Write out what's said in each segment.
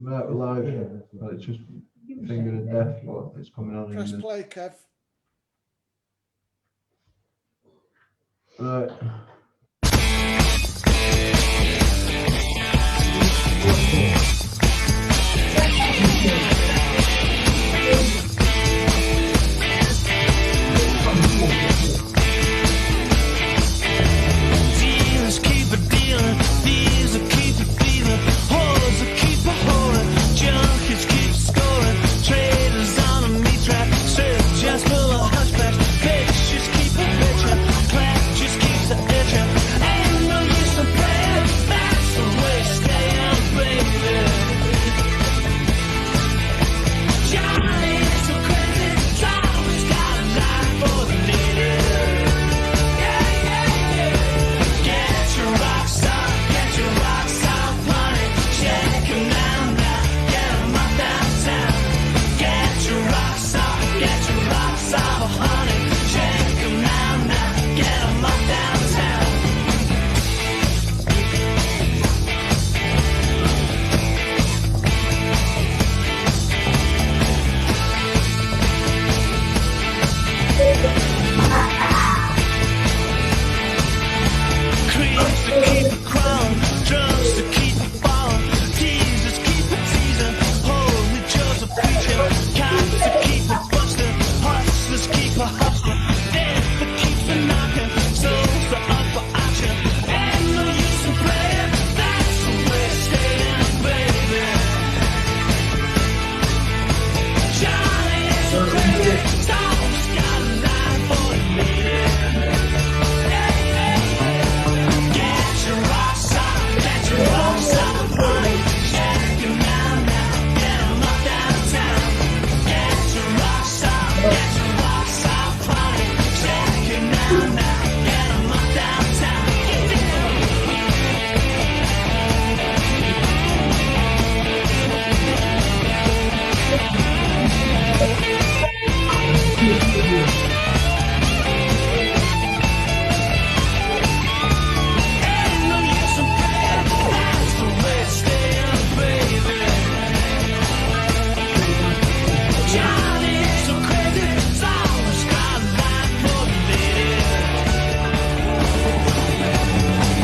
Right, we're live. Well, it's just finger of death, but it's coming on. Press play, Kev. Right. Dealers keep a dealing, thieves will keep a thieving, whores will keep a whoring, junkies keep scoring, traders on a meat track, surgeons full of hunchbacks, bitches keep a bitchin', clap just keeps a itchin', ain't no use to playing, that's the way staying, baby. Johnny is so crazy, Tom's got a knife for the lady. Get your rocks off, honey. Shake 'em now, get 'em up downtown. Get your rocks off, honey. Shake 'em now, get 'em up downtown. Creams to keep it crawling, drums to keep it falling, teasers keep it teasing, holy Joe's a preacher, cops to keep it busting, hustlers keep a hustling, death that keeps it knocking, souls are up for auction, ain't no use in playing, that's the way it's staying, baby. Johnny is so crazy, Tom's got a knife for the lady. Get your rocks off, honey. Shake 'em now, get 'em up downtown. Get your rocks off, honey. Shake 'em now, get 'em up downtown. Ain't no use in playing, that's the way it's staying, baby. Johnny is so crazy, it's always got a line for the lady.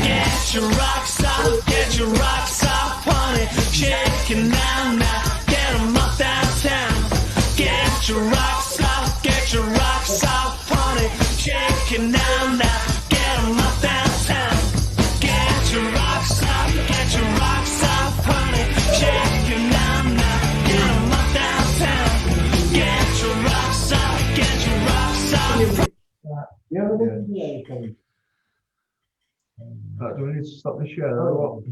Get your rocks off, honey. Shake 'em now, get 'em up downtown. Get your rocks off, honey. Shake 'em now, get 'em up downtown. Get your rocks off, honey. Shake 'em now, get 'em up downtown. Get your rocks off, You have a look at the apron. Right, do we need to stop the share or what?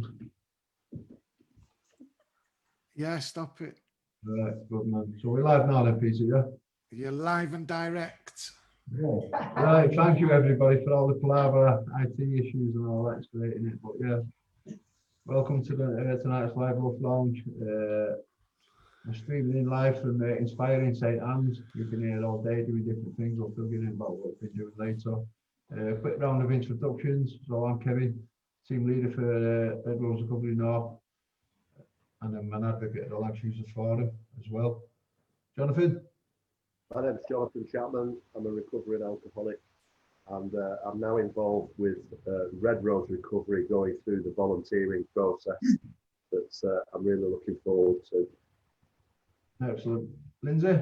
Yeah, stop it. Right, good man. So we're live now then, Peter, yeah? You're live and direct. Right, thank you everybody for all the palaver, IT issues and all that, it's great, isn't it? But yeah, welcome to tonight's live LUF Lounge. We're streaming in live from Inspiring St Anne's. You can hear all day doing different things. We'll fill you in about what we've been doing later. Quick round of introductions. So I'm Kevin, team leader for Red Rose Recovery North, and I'm an advocate at the Lancashire User Forum as well. Jonathan? My name's Jonathan Chapman. I'm a recovering alcoholic, and I'm now involved with Red Rose Recovery, going through the volunteering process that I'm really looking forward to. Excellent. Lindsay?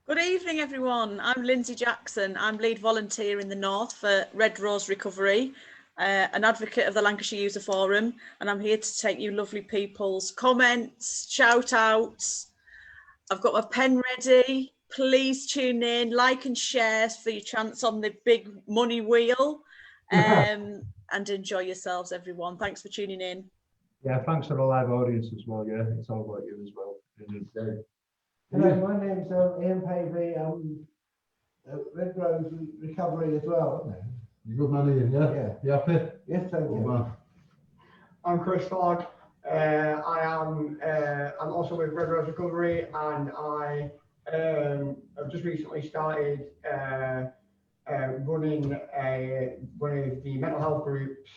Good evening, everyone. I'm Lindsay Jackson. I'm lead volunteer in the North for Red Rose Recovery, an advocate of the Lancashire User Forum, and I'm here to take you lovely people's comments, shout outs. I've got my pen ready. Please tune in, like and share for your chance on the big money wheel, and enjoy yourselves, everyone. Thanks for tuning in. Yeah, thanks for the live audience as well. Yeah, it's all about you as well. Hello, my name's Ian Pavey. I'm at Red Rose Recovery as well. You good man, Ian? Yeah. Yeah. You happy? Yes, thank Good you. man. I'm Chris Fogg. I'm also with Red Rose Recovery, and I've just recently started running one of the mental health groups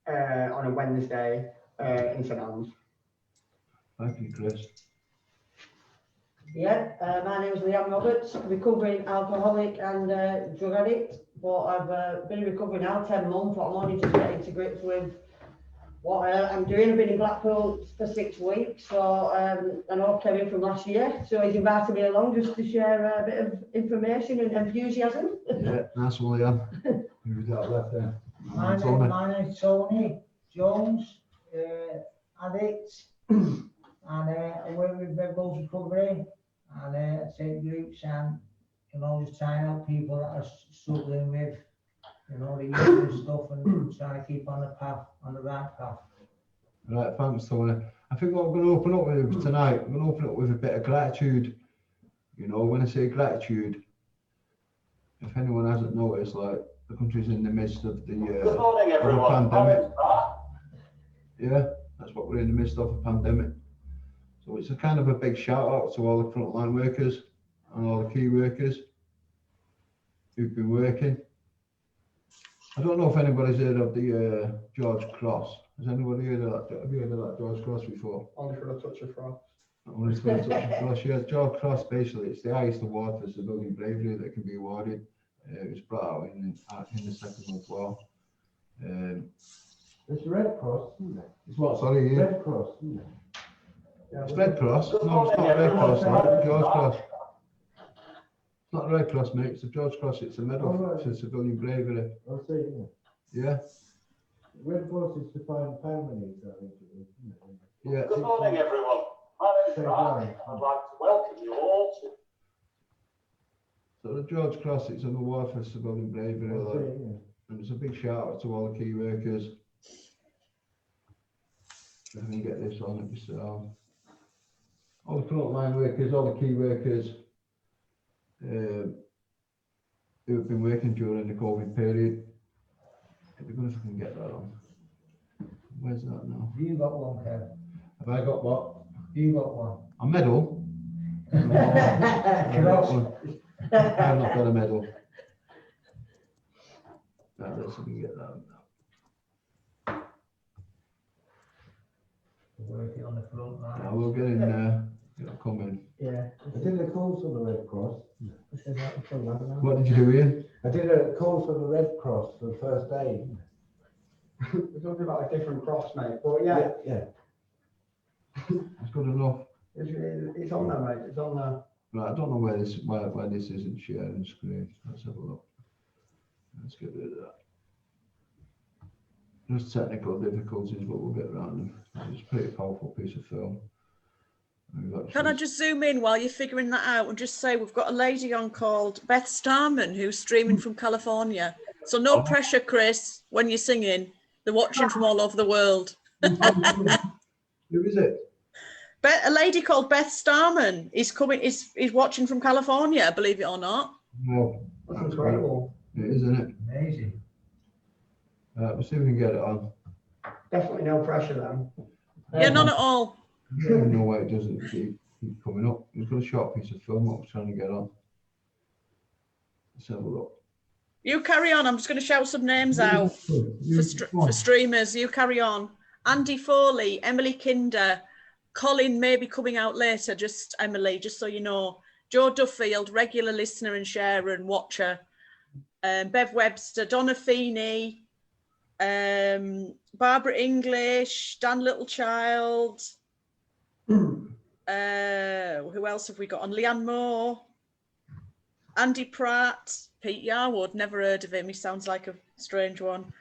on a Wednesday in St Anne's. Thank you, Chris. Yeah, my name is Leanne Roberts, recovering alcoholic and drug addict, but I've been recovering now 10 months, but I'm only just getting to grips with what I'm doing. I've been in Blackpool for 6 weeks, so I know Kevin from last year, so he's invited me along just to share a bit of information and enthusiasm. Yeah, nice one, Leanne. Who's that left there? My name is Tony Jones, addict, and I work with Red Rose Recovery, and I take groups and can always try and help people that are struggling with, you know, the use and stuff, and trying to keep on the path, on the right path. Right, thanks, Tony. I think what we're going to open up with tonight, we're going to open up with a bit of gratitude. You know, when I say gratitude, if anyone hasn't noticed, like, the country's in the midst of the Good morning, everyone. pandemic. Yeah, that's what we're in the midst of, a pandemic. So it's a kind of a big shout out to all the frontline workers and all the key workers who've been working. I don't know if anybody's heard of the George Cross. Has anybody heard of that? Have you heard of that George Cross before? Only for the touch of frost. Only for the touch of frost. Yeah, George Cross, basically, it's the highest award for civilian bravery that can be awarded. It was brought out in the Second World War. It's Red Cross, isn't it? It's what, sorry? Yeah. Red Cross, isn't it? It's Red Cross. No, it's not Red Cross, it's George Cross. It's not Red Cross, mate. It's a George Cross. It's a medal for civilian bravery. I'll say, yeah. Yeah. Red Cross is to find families, I think it is, isn't it? Yeah. Good morning, everyone. My name is Ryan. I'd like to welcome you all to So the George Cross, it's an award for civilian bravery, I'll like, say, yeah. and it's a big shout out to all the key workers. Let me get this on it, so all the frontline workers, all the key workers who have been working during the COVID period. If we can get that on. Where's that now? You got one, Kev. Have I got what? You got one. A medal? No, I've got one. I've not got a medal. Right, let's see if we can get that on now. Working on the front line. Yeah, we'll get in there. It'll come in. Yeah. I did a course on the Red Cross. What did you do, Ian? I did a course on the Red Cross for first aid. We're talking about a different cross, mate, but yeah, Yeah. That's good enough. it's on there, mate, it's on there. Right, I don't know where this isn't sharing screen. Let's have a look. Let's get rid of that. Just technical difficulties, but we'll get around them. It's a pretty powerful piece of film. Can I just zoom in while you're figuring that out and just say we've got a lady on called Beth Starman who's streaming from California. So no pressure, Chris, when you're singing. They're watching from all over the world. Who is it? A lady called Beth Starman is watching from California, believe it or not. No. That's incredible. It is, isn't it? Amazing. We'll see if we can get it on. Definitely no pressure then. Yeah, none at all. I don't know why it doesn't keep coming up. We've got a short piece of film I was trying to get on. Let's have a look. You carry on. I'm just going to shout some names out for streamers. You carry on. Andy Foley, Emily Kinder, Colin may be coming out later, just Emily, just so you know. Joe Duffield, regular listener and sharer and watcher. Bev Webster, Donna Feeney, Barbara English, Dan Littlechild. Who else have we got on? Leanne Moore, Andy Pratt, Pete Yarwood, never heard of him. He sounds like a strange one.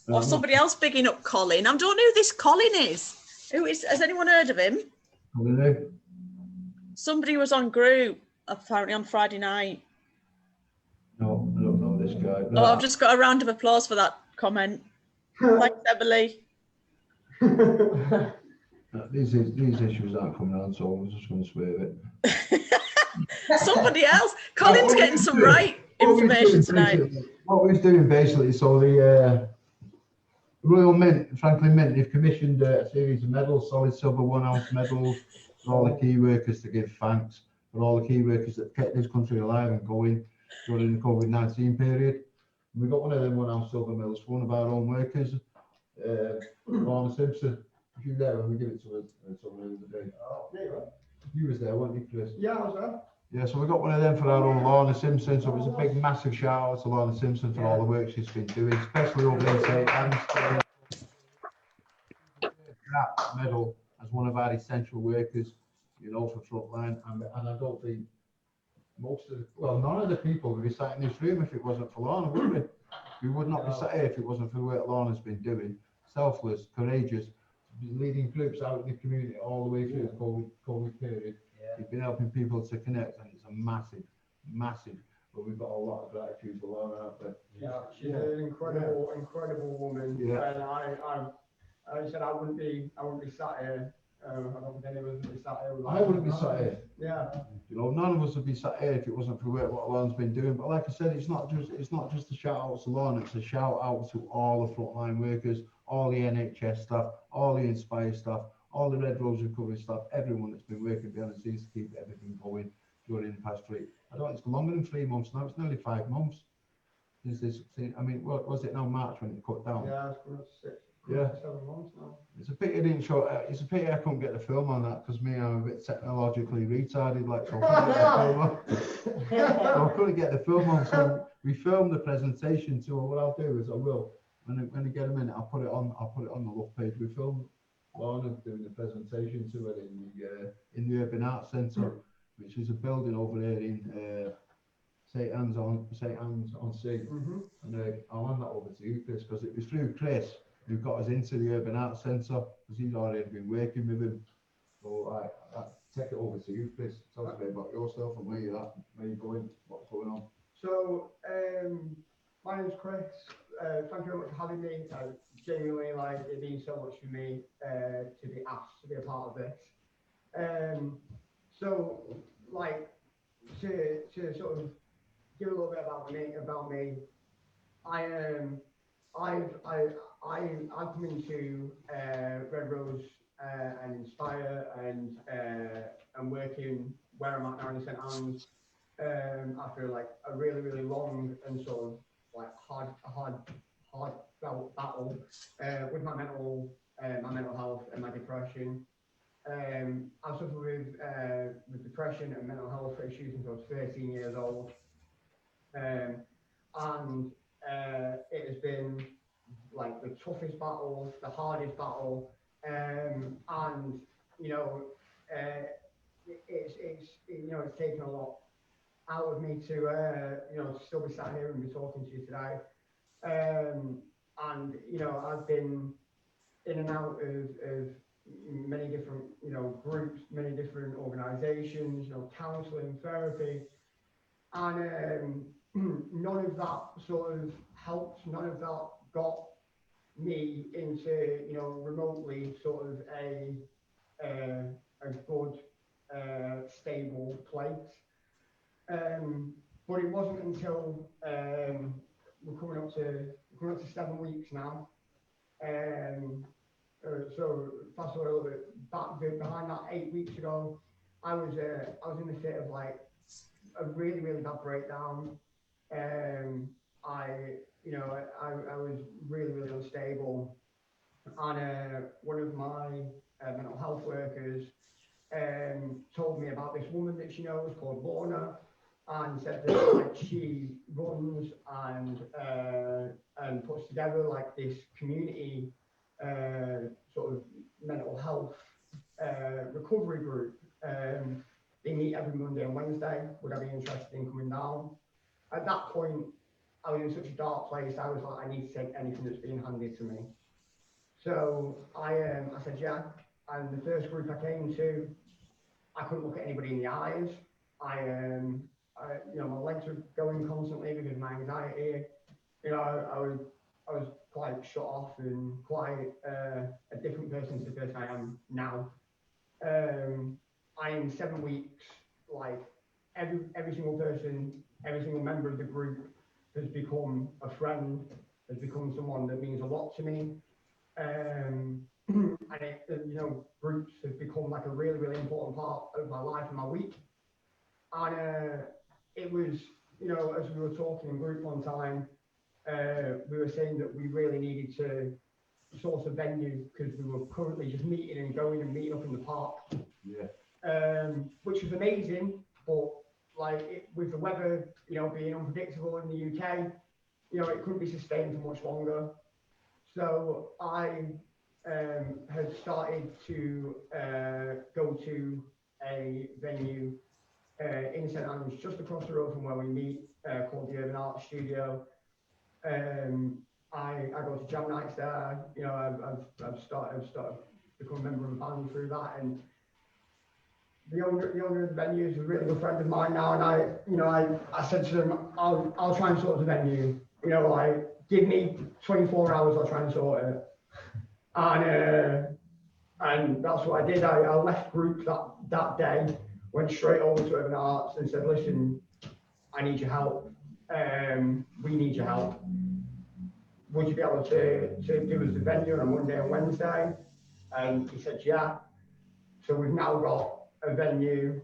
Or somebody else bigging up Colin. I don't know who this Colin is. Who is? Has anyone heard of him? Somebody was on group apparently on Friday night. No, I don't know this guy. Oh, I've just got a round of applause for that comment. Thanks, Emily. These issues aren't coming on, so I'm just going to swear it. Somebody else. Colin's getting some right information tonight. What he's doing basically, so the Royal Mint, Franklin Mint, they've commissioned a series of medals, solid silver 1 ounce medals for all the key workers to give thanks for all the key workers that kept this country alive and going during the COVID-19 period. And we got one of them one out Silver Mills, one of our own workers, Lorna Simpson. If you there when we give it to us, somewhere the other day. Oh, there you are. You was there, weren't you, Chris? Yeah, I was there. Yeah, so we got one of them for our own Lorna Simpson. So it was a big, massive shout out to Lorna Simpson for all the work she's been doing, especially over in St. Anne's. That medal as one of our essential workers, you know, for frontline. And I don't think most of the, well, none of the people would be sat in this room if it wasn't for Lorna, would we? We would not be sat here if it wasn't for the work Lorna's been doing. Selfless, courageous, leading groups out in the community all the way through the COVID period. You've been helping people to connect, and it's a massive, but we've got a lot of gratitude for Lorna out there. Yeah, she's an incredible woman. Yeah. And I said I wouldn't be sat here. I don't think any of us would be sat here. I wouldn't be sat here. Yeah. You know, none of us would be sat here if it wasn't for what Lorna's been doing. But like I said, it's not just a shout out to Lorna, it's a shout out to all the frontline workers, all the NHS staff, all the Inspire staff, all the Red Rose Recovery staff, everyone that's been working behind the scenes to keep everything going during the past week. I don't, it's longer than 3 months now, it's nearly 5 months since this, I mean, what was it now, March when it cut down? Yeah, it's coming up to 6. Yeah. 7 months now. It's a pity I didn't show. It's a pity I couldn't get the film on that because me, I'm a bit technologically retarded, like so. I couldn't get the film on. So we filmed the presentation. So what I'll do is I will, when I get a minute, I'll put it on the LUF page. We filmed Lorna doing the presentation to it in the Urban Arts Centre, which is a building over there in St. Anne's on Sea. And I'll hand that over to you, Chris, because it was through Chris who got us into the Urban Arts Centre, because he's already been working with him. So I take it over to you, Chris. Tell us a bit about yourself and where you're at, where you're going, what's going on. So, my name's Chris. Thank you very much for having me. Genuinely, like, it means so much for me to be asked to be a part of this. So, like, to sort of give a little bit about me, I've come into Red Rose and Inspire and working where I'm at now in St. Anne's after like a really long and sort of like hard battle with my mental health and my depression. I suffered with depression and mental health issues since I was 13 years old, and it has been like the toughest battle, the hardest battle, and you know, it's taken a lot out of me to you know, to still be sat here and be talking to you today. And you know, I've been in and out of many different, you know, groups, many different organisations, you know, counselling, therapy, and none of that sort of helped. None of that got me into, you know, remotely sort of a good, stable place. But it wasn't until we're coming up to 7 weeks now. So fast forward a little bit back behind that 8 weeks ago, I was in a state of like a really bad breakdown. I was really unstable, and one of my mental health workers told me about this woman that she knows called Lorna, and said that like she runs and puts together like this community sort of mental health recovery group. They meet every Monday and Wednesday. Would I be interested in coming down? At that point, I was in such a dark place. I was like, I need to take anything that's being handed to me. So I said yeah. And the first group I came to, I couldn't look at anybody in the eyes. You know, my legs were going constantly because of my anxiety. You know, I was quite shut off and quite a different person to the person I am now. In 7 weeks, like every single person, every single member of the group has become a friend, has become someone that means a lot to me. And you know, groups have become like a really important part of my life and my week. And it was, you know, as we were talking in group one time, we were saying that we really needed to source a venue because we were currently just meeting and going and meeting up in the park. Yeah. Which was amazing, but like with the weather, you know, being unpredictable in the UK, you know, it couldn't be sustained for much longer. So I had started to go to a venue in St Andrews, just across the road from where we meet, called the Urban Art Studio. I go to jam nights there. You know, I've started become a member of a band through that, and the owner of the venue is a really good friend of mine now. And I said to them, I'll try and sort the venue. You know, like give me 24 hours, I'll try and sort it. And that's what I did. I left group that day, went straight over to Urban Arts and said, listen, I need your help. We need your help. Would you be able to do us the venue on a Monday and Wednesday? And he said, yeah. So we've now got a venue,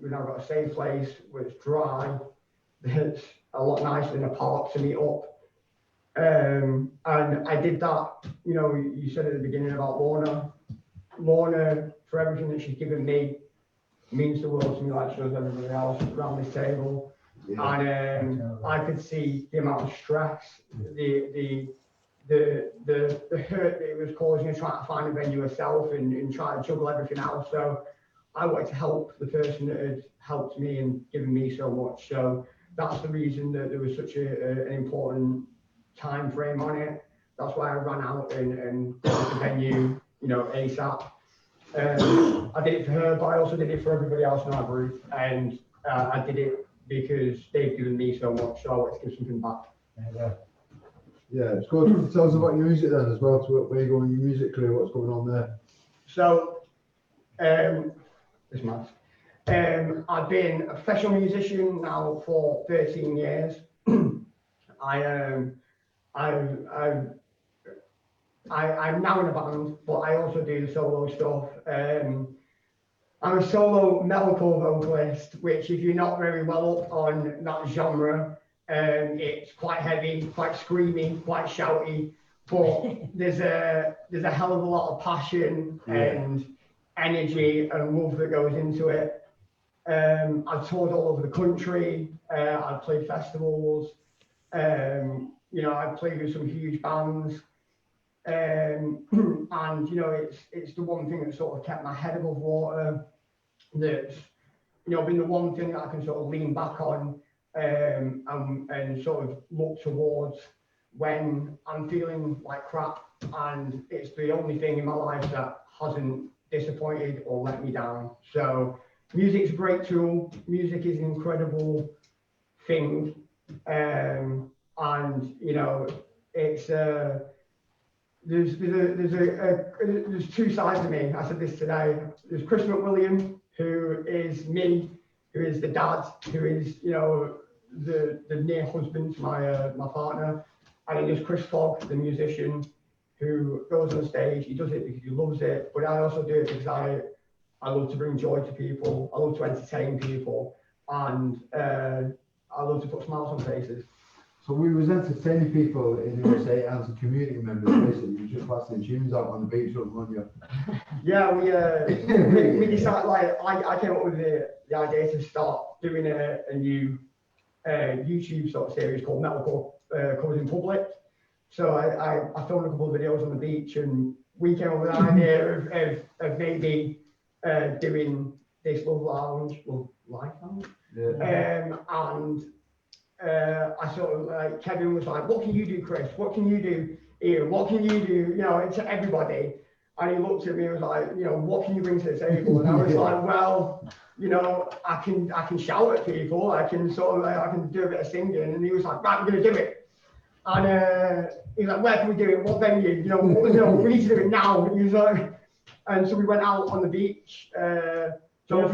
we've now got a safe place where it's dry, that's a lot nicer than a park to meet up. And I did that, you know, you said at the beginning about Lorna. Lorna, for everything that she's given me, means the world to me like she does everybody else around this table. Yeah. And I could see the amount of stress, the hurt that it was causing her trying to find a venue herself and trying to juggle everything else. So I wanted to help the person that had helped me and given me so much. So that's the reason that there was such an important time frame on it. That's why I ran out and got the venue, you know, ASAP. I did it for her, but I also did it for everybody else in our group. And I did it because they've given me so much, so I wanted to give something back. Yeah, it's good. Tell us about your music then as well, to where you're going, your music career, what's going on there. So, this month, I've been a professional musician now for 13 years. I'm now in a band, but I also do the solo stuff. I'm a solo metalcore vocalist, which if you're not very well up on that genre, it's quite heavy, quite screamy, quite shouty, but there's a hell of a lot of passion and energy and love that goes into it. I've toured all over the country. I've played festivals. You know, I've played with some huge bands. And you know, it's the one thing that sort of kept my head above water. That's, you know, been the one thing that I can sort of lean back on and sort of look towards when I'm feeling like crap, and it's the only thing in my life that hasn't disappointed or let me down. So music's a great tool. Music is an incredible thing, and you know, it's there's two sides to me. I said this today. There's Chris McWilliam, who is me, who is the dad, who is, you know, the near husband to my partner, and then there's Chris Fogg, the musician, who goes on stage. He does it because he loves it, but I also do it because I love to bring joy to people. I love to entertain people, and I love to put smiles on faces. So we was entertaining people in USA as a community members, basically. You just blasting tunes out on the beach, on you. Yeah, we decided, like, I came up with the idea to start doing a new YouTube sort of series called Metalcore Covers in Public. So I filmed a couple of videos on the beach, and we came up with the idea of maybe doing this LUF Lounge, LUF Lounge. Yeah. And I sort of, like, Kevin was like, what can you do, Chris? What can you do, Ian? What can you do, you know, to everybody? And he looked at me and was like, you know, what can you bring to the table? And I was like, well, you know, I can shout at people. I can sort of, I can do a bit of singing. And he was like, right, we're going to do it. And he's like, where can we do it? What venue? You know, we need to do it now. And he was like, and so we went out on the beach. Actually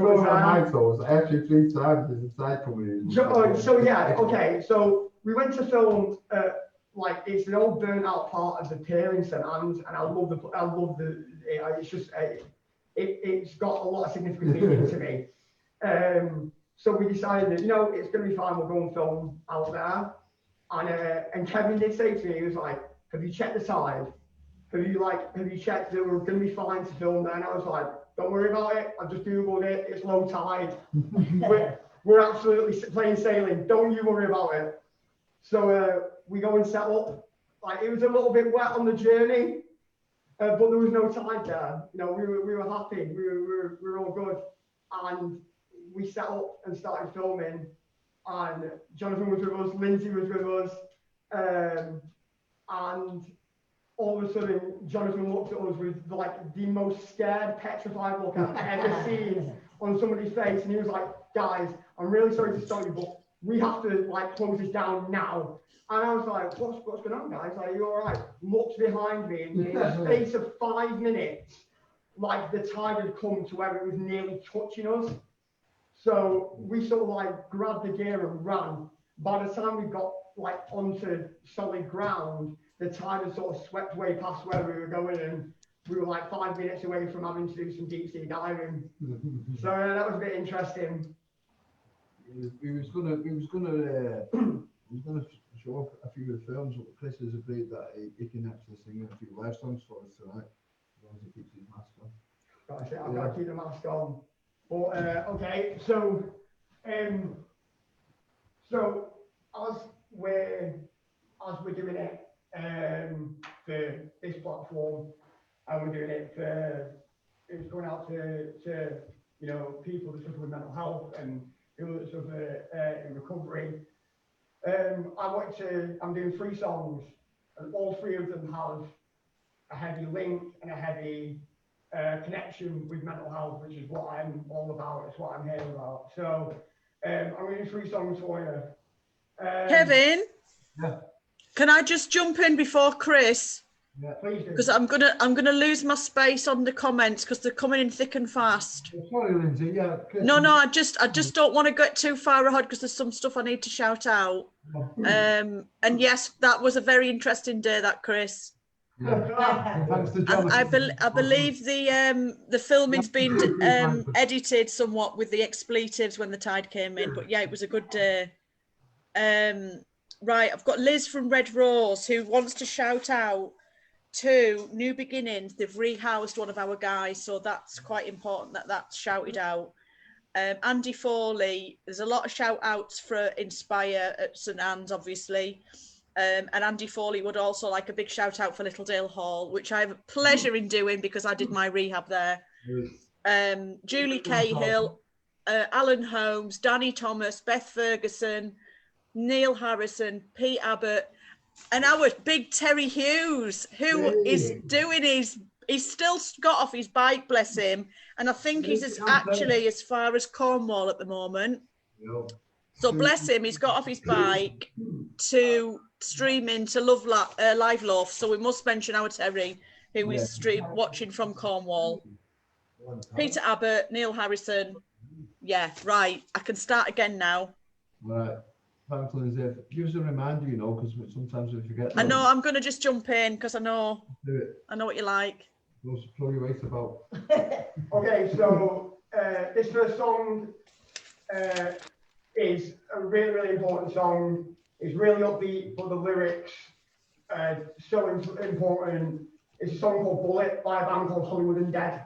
3 times there's a side coming in. So yeah, okay. So we went to film. Like, it's an old burnt out part of the pier in St Anne's, and I love the. It's just it's got a lot of significant meaning to me. So we decided that, you know, it's going to be fine. We'll go and film out there. And Kevin did say to me, he was like, have you checked the tide? Have you checked that we're going to be fine to film there? And I was like, don't worry about it. I've just Googled it. It's low tide. we're absolutely plain sailing. Don't you worry about it. So we go and set up. Like, it was a little bit wet on the journey, but there was no tide there. You know, we were happy. We were all good. And we set up and started filming. And Jonathan was with us. Lindsay was with us. And all of a sudden, Jonathan looked at us with like the most scared, petrified look I've ever seen on somebody's face. And he was like, guys, I'm really sorry to stop you, but we have to like close this down now. And I was like, what's going on, guys? Like, are you all right? Looked behind me, and in the space of 5 minutes, like the tide had come to where it was nearly touching us. So we sort of like grabbed the gear and ran. By the time we got like onto solid ground, the tide had sort of swept way past where we were going, and we were like 5 minutes away from having to do some deep sea diving. So that was a bit interesting. We was gonna show a few of the films. Chris has agreed that he can actually sing a few live songs for us tonight, as long as he keeps his mask on. I've got to keep the mask on. But okay, so as we're doing it for this platform, and we're doing it for it's going out to you know, people that suffer with mental health and people that suffer in recovery. I'm doing 3 songs, and all 3 of them have a heavy link and a heavy connection with mental health, which is what I'm all about. It's what I'm here about. So I'm going to do 3 songs for you. Kevin, Yeah. can I just jump in before Chris? Yeah. Please do. Because I'm gonna lose my space on the comments because they're coming in thick and fast. Sorry, Lindsay. Yeah. Chris, No, I just don't want to get too far ahead because there's some stuff I need to shout out. And yes, that was a very interesting day, that, Chris. Yeah. Thanks to And Jonathan. I believe the filming's been edited somewhat with the expletives when the tide came in, but yeah, it was a good day. Right, I've got Liz from Red Rose who wants to shout out to New Beginnings. They've rehoused one of our guys, so that's quite important that that's shouted out. Andy Foley, there's a lot of shout outs for Inspire at St Anne's, obviously. And Andy Foley would also like a big shout out for Littledale Hall, which I have a pleasure in doing because I did my rehab there. Julie Cahill, Alan Holmes, Danny Thomas, Beth Ferguson, Neil Harrison, Pete Abbott, and our big Terry Hughes, who is doing he's still got off his bike, bless him, and I think he's actually as far as Cornwall at the moment. So bless him, he's got off his bike to stream into Live LUF. So we must mention our Terry, who is watching from Cornwall. Peter Abbott, Neil Harrison. Yeah, right. I can start again now. Right. Thanks, Lindsay. Give us a reminder, you know, because sometimes we forget. I know, I'm going to just jump in because I know what you like. We'll throw your weight about. Okay, so this first song is a really, really important song. It's really upbeat, but the lyrics so important. It's a song called Bullet by a band called Hollywood and Dead.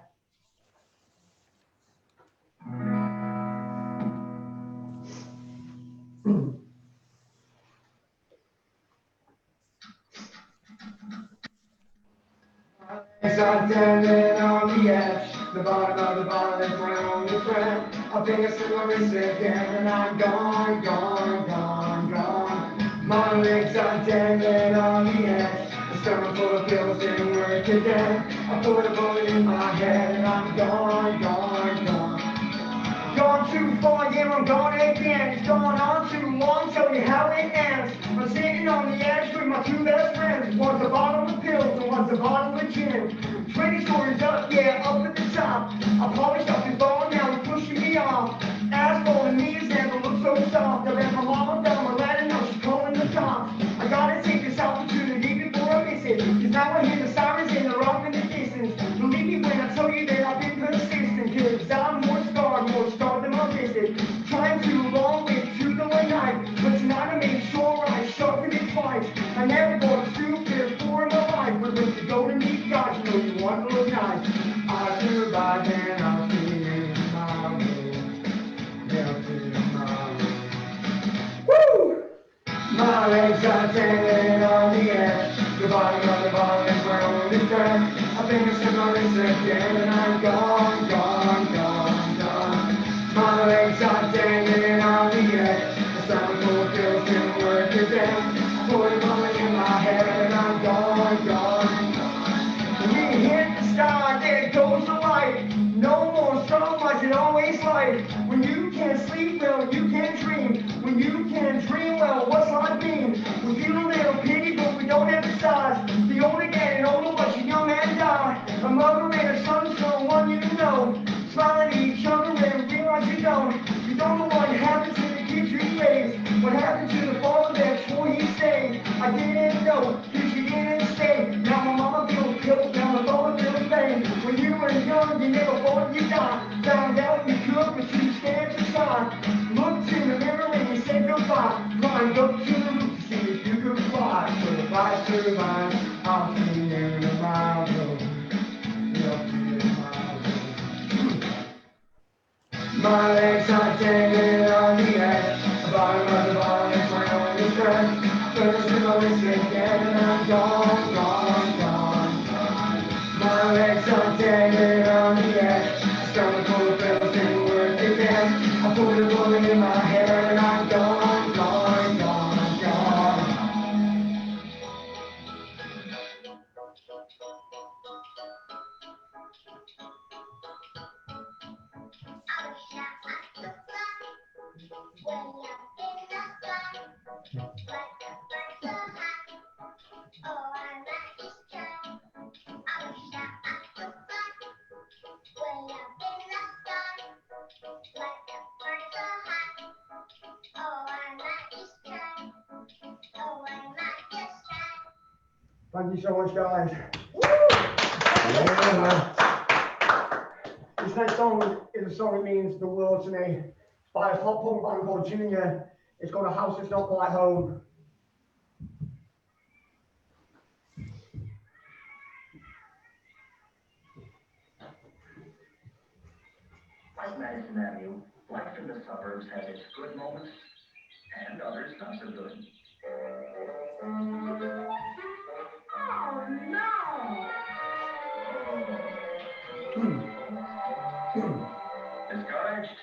I'm standing on the edge, the bottom of the bar is my only friend. I think I slip my wrist again, and I'm gone, gone, gone, gone. My legs are dangling on the edge, the stomach full of pills didn't work again. I put a bullet in my head, and I'm gone, gone, gone. Gone too far, yeah, I'm gone again. It's gone on too long, tell you how it ends. I'm sitting on the edge with my 2 best friends. One's a bottle of pills and one's a bottle of gin. 20 stories up, yeah, up at the top. I polished up his ball, now he's pushing me off. Asphalt and knees never look so soft. I let my mama down, I let her know she's calling the cops. I gotta take this opportunity before I miss it, cause now I hear the sirens and they're off in the distance. Believe me when I tell you that I've been persistent, cause I'm more scarred than my visit. Trying too long with truth on my knife, but tonight I made sure I sharpened it. this time. I think it's about this again, and I'm gone, gone, gone, gone. My legs are dangling on the edge. The sound of pills didn't work again. Put it all in my head, and I'm gone, gone, gone. When we hit the sky, there goes the light. No more strong, watch it always light. When you can't sleep well, you can't dream. When you can't dream well, what's life mean? We feel a little pity, but we don't emphasize. The older getting older, watching young man die. A mother and a son's the one you know. Smiling at each other and realize you don't. You don't know what happened to the kids you raised. What happened to the father that swore he stayed. I didn't know, cause you didn't stay. Now my mama feels guilt, now my father feels pain. When you were young, you never thought you'd die. Found out you could, but you scared to try. Looked in the mirror and you said goodbye. Climbed up to the roof to see if you could fly. So if I survive, I'll see you in a mile road. My legs are dangling on the edge. The bottom of the ball is my only friend. First and always again, and I'm gone, gone, gone, gone. My legs are dangling on the edge. The stomach full of pills didn't work again. I put a bullet in my head, and I'm gone, gone, gone, gone. Thank you so much, guys. This next song is a song that means the world to me. It's by a pop punk band called Junior. It's called A House That's Not Quite Home. Like Madison Avenue, life in the suburbs had its good moments and others not so good. Oh no! Discouraged?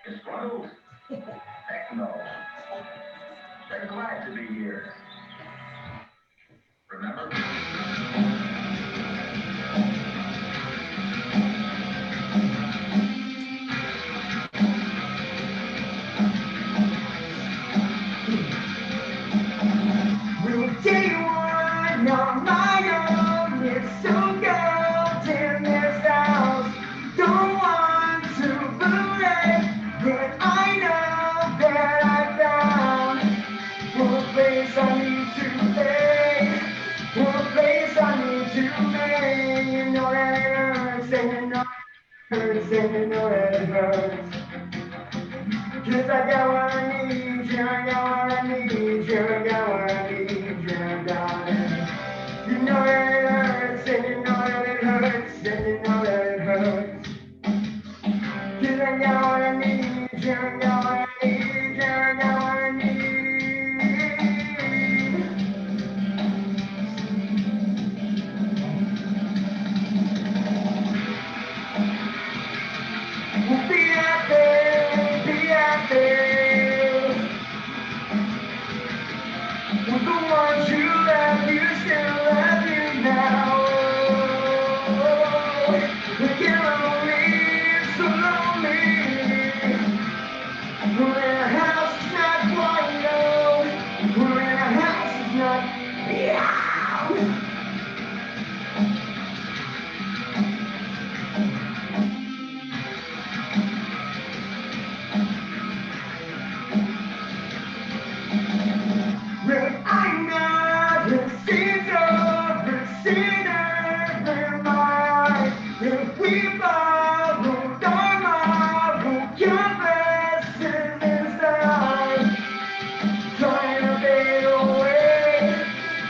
Disgruntled? Heck no. They're glad to be here. Remember? We'll day one, not my own. It's so cold in this house. Don't want to believe that I know that I found one place I need to stay, one place I need to make. You know that it hurts, and you know it hurts, and you know that it hurts. 'Cause I got what I need, you, I got what I need, you, I got what I need, you, darling. You know that it hurts, and you know that it hurts, and you know that it hurts. 'Cause I got what I need, you, I got what I need, you, I got what I need. We'll be out there, be out there. With the ones you love, you still love you now. You're lonely, so lonely. We're in a house that's not quite low. We're in a house that's not, yeah. Well, I'm not a sinner in my eyes. If we borrowed our marble canvases inside, trying to fade away.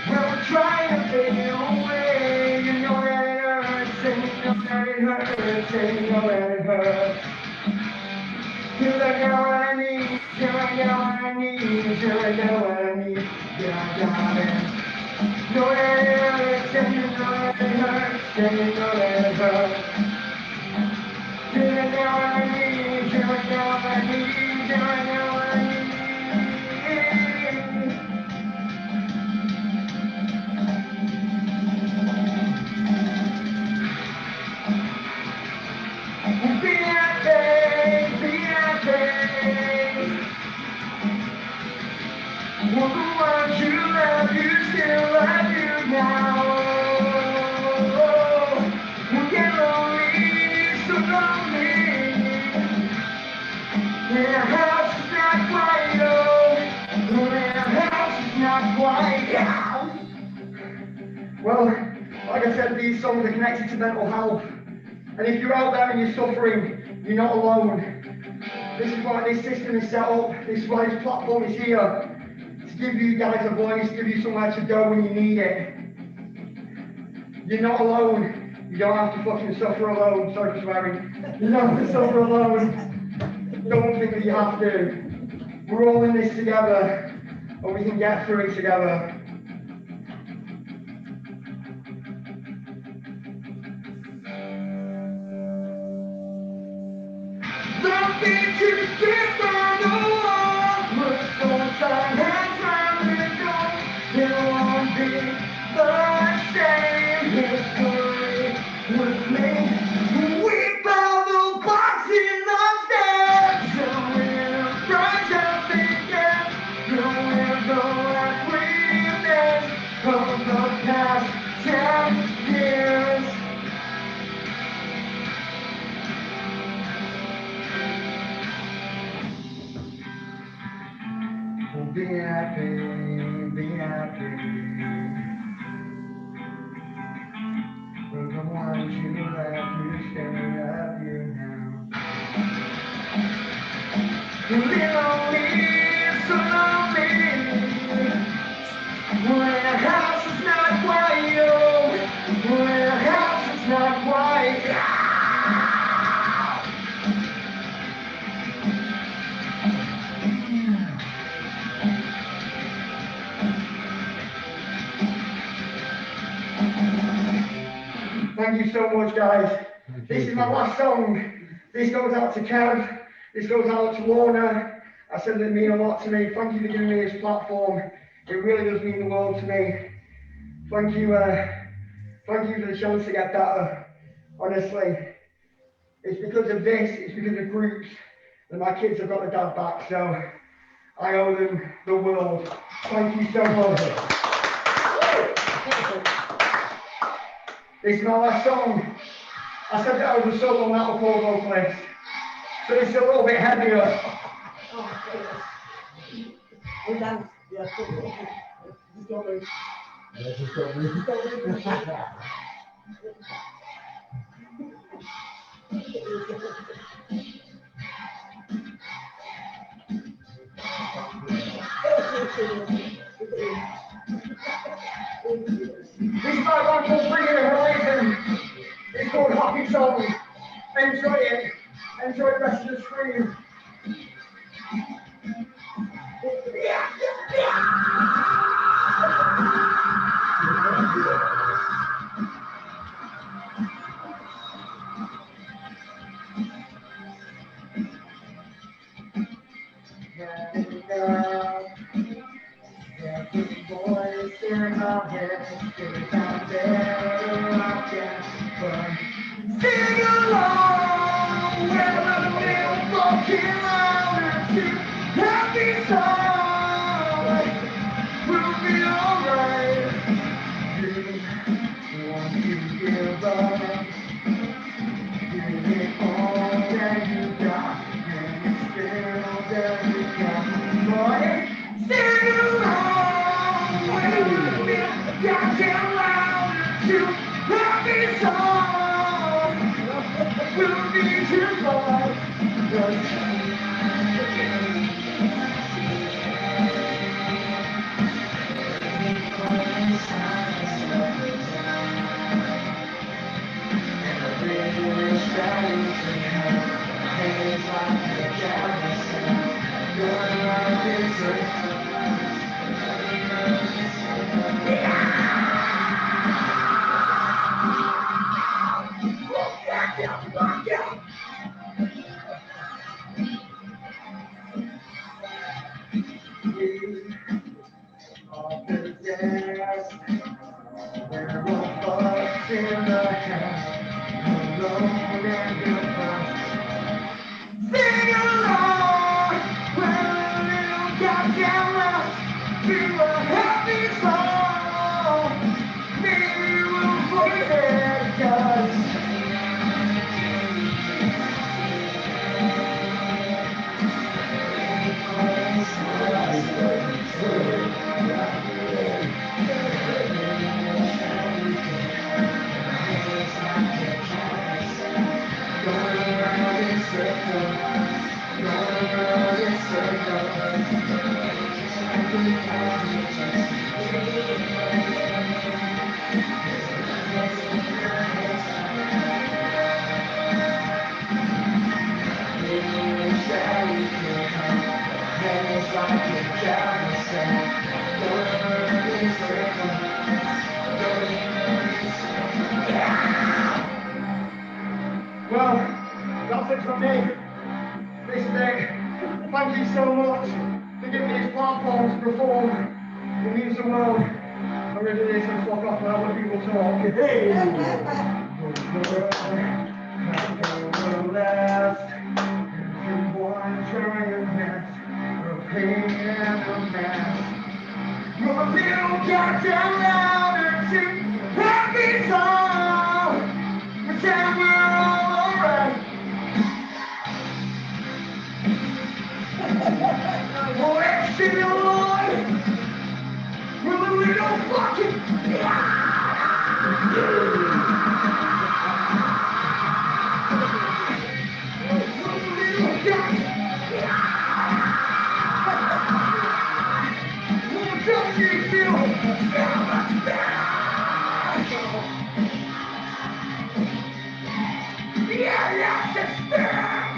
We're trying to fade away. You know that it hurts, and you know that it hurts, and you know that it hurts. 'Cause I got what I need, yeah, I got what I need, yeah, I got what I need, yeah, I got it. Know that it hurts, and you know that it hurts. Can you know that it's her? Do you know what I need? Do you know what I need? Do you know what I need? Be happy, be happy. Want the one you love, you still love you now. Won't get lonely, so lonely. When our house is not quite old, when our house is not quite out. Well, like I said, these songs are connected to mental health. And if you're out there and you're suffering, you're not alone. This is why this system is set up. This is why this platform is here. To give you guys a voice, give you somewhere to go when you need it. You're not alone. You don't have to fucking suffer alone. Sorry for swearing. You don't have to suffer alone. Don't think that you have to. We're all in this together, and we can get through it together. Nothing to get by the wall. We're so tired and trying to go. It won't be the same history with me. We found the boxing upstairs. So we'll rise up again. Knowing the life we've made from the past 10 years. Be happy, be happy. We're the ones you love, you still love you now. You'll be lonely, so lonely. When a house is not quite old, when a house is not quite Thank you so much, guys. This is my last song. This goes out to Kev. This goes out to Lorna. I said it mean a lot to me. Thank you for giving me this platform. It really does mean the world to me. Thank you for the chance to get better. Honestly, it's because of this, it's because of groups that my kids have got their dad back. So I owe them the world. Thank you so much. This is my last song. I said that I was a solo metalcore vocalist, so it's a little bit heavier. We're done. Yeah, just don't move. Just don't move. This is my one called Bringing the Horizon. It's called Happy Song. Enjoy it. Enjoy the rest of the screen. Voice in my head, every time there I can sing along, wherever we're walking on to happy song, we'll be alright. You want to give up, give it all that you got, and it's still that you got. Boy, sing along. Got you loud to happy song. We'll be too far. in the hand, alone and depressed. Sing along with a little goddamn love to a happy song. Maybe we'll forget, 'cause well, that's it from me. This is it. Thank you so much for giving me this platform to perform. It means the world. I'm going to do this and fuck off and have people talk. Hey! Last, one giant mess, a pain and a mess. You're a little goddamn louder to happy song. Pretend we're all alright. Oh, it's in your life. With a little fucking don't you feel much better? Yeah, that's the spirit.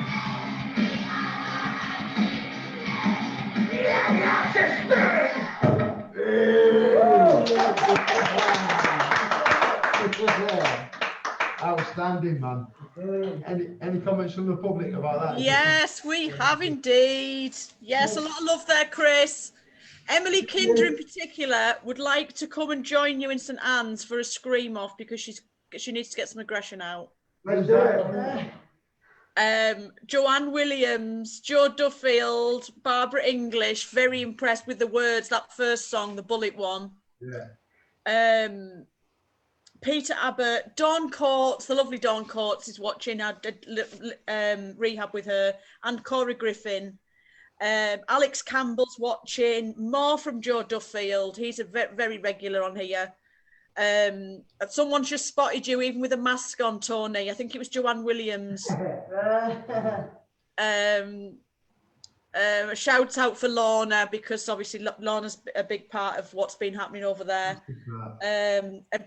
Yeah, that's the spirit. Outstanding, man. Any comments from the public about that? Yes, we have indeed. Yes, a lot of love there, Chris. Emily Kinder in particular would like to come and join you in St Anne's for a scream off because she needs to get some aggression out. Let's do it. Joanne Williams, Joe Duffield, Barbara English, very impressed with the words, that first song, the Bullet one. Yeah. Peter Abbott, Dawn Courts, the lovely Dawn Courts is watching. I did rehab with her, and Cora Griffin. Alex Campbell's watching. More from Joe Duffield. He's a very regular on here. Someone just spotted you even with a mask on, Tony. I think it was Joanne Williams. A shout out for Lorna, because obviously Lorna's a big part of what's been happening over there.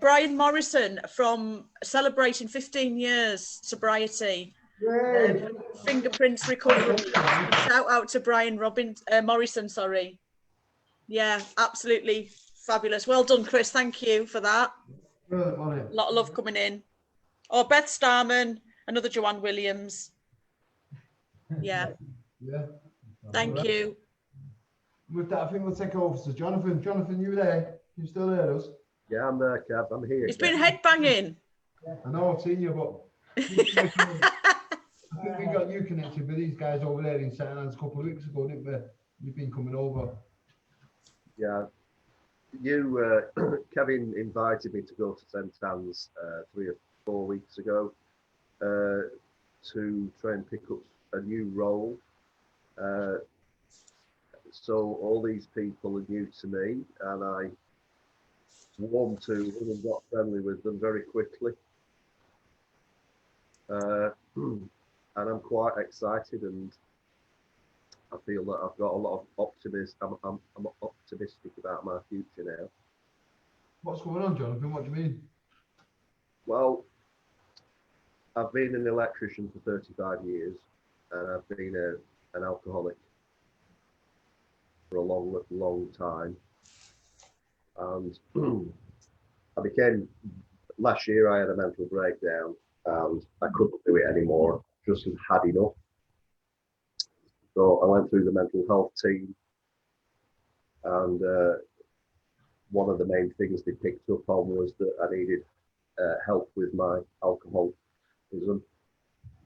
Brian Morrison from celebrating 15 years sobriety. Fingerprints recovery. Shout out to Brian Morrison, sorry. Yeah, absolutely fabulous. Well done, Chris. Thank you for that. A lot of love coming in. Oh, Beth Starman, another Joanne Williams. Yeah. Yeah. Thank you. With that, I think we'll take over to Jonathan. Jonathan, you there? You still hear us? Yeah, I'm there, Kev. I'm here. It's been headbanging. I know, I've seen you, but I think we got you connected with these guys over there in St Anne's a couple of weeks ago, didn't we? You've been coming over. Yeah. You, Kevin invited me to go to St Anne's 3 or 4 weeks ago to try and pick up a new role. So all these people are new to me, and I warmed to them and got friendly with them very quickly. And I'm quite excited, and I feel that I've got a lot of optimism. I'm optimistic about my future now. What's going on, Jonathan? What do you mean? Well, I've been an electrician for 35 years, and I've been an alcoholic for a long time. And last year I had a mental breakdown, and I couldn't do it anymore. Just had enough. So I went through the mental health team, and one of the main things they picked up on was that I needed help with my alcoholism.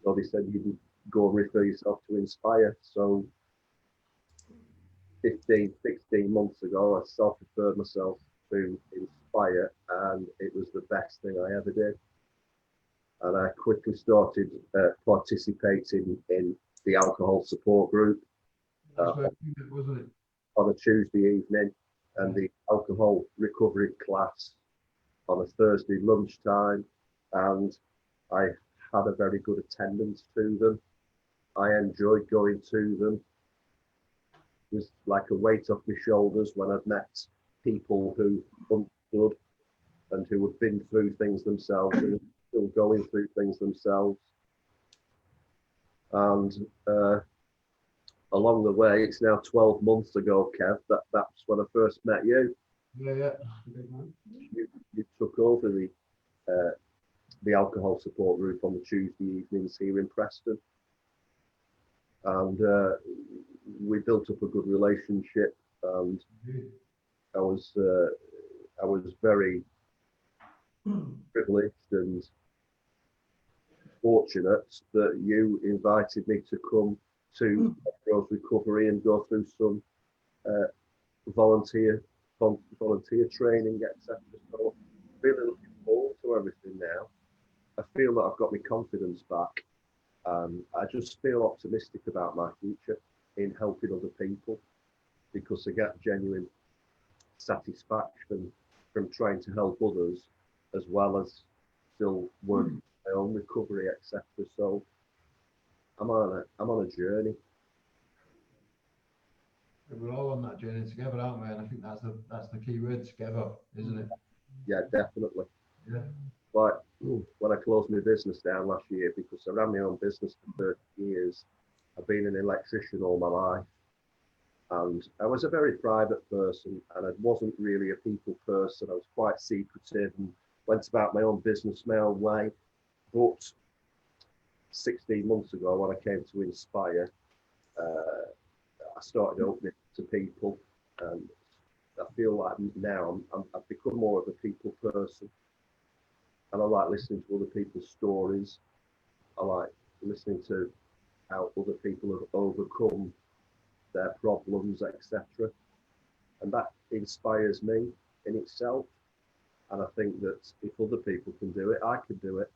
So they said you can go and refer yourself to Inspire. So 15, 16 months ago, I self-referred myself to Inspire, and it was the best thing I ever did. And I quickly started participating in the alcohol support group Wasn't it? on a Tuesday evening, and the alcohol recovery class on a Thursday lunchtime, and I had a very good attendance to them. I enjoyed going to them. It was like a weight off my shoulders when I've met people who understood and who have been through things themselves and still going through things themselves. And along the way, it's now 12 months ago, Kev, that's when I first met you. Yeah. You took over the alcohol support group on the Tuesday evenings here in Preston. And we built up a good relationship, and I was very privileged and fortunate that you invited me to come to Rose Recovery and go through some volunteer training, etc. So really looking forward to everything now. I feel that I've got my confidence back. I just feel optimistic about my future in helping other people, because I get genuine satisfaction from trying to help others, as well as still working my own recovery, etc. So I'm on a journey. We're all on that journey together, aren't we? And I think that's the key word, together, isn't it? Yeah, definitely. Yeah. Like when I closed my business down last year, because I ran my own business for 30 years, I've been an electrician all my life, and I was a very private person, and I wasn't really a people person. I was quite secretive and went about my own business my own way. But 16 months ago, when I came to Inspire, I started opening to people, and I feel like now I've become more of a people person, and I like listening to other people's stories. I like listening to how other people have overcome their problems, etc. And that inspires me in itself. And I think that if other people can do it, I can do it.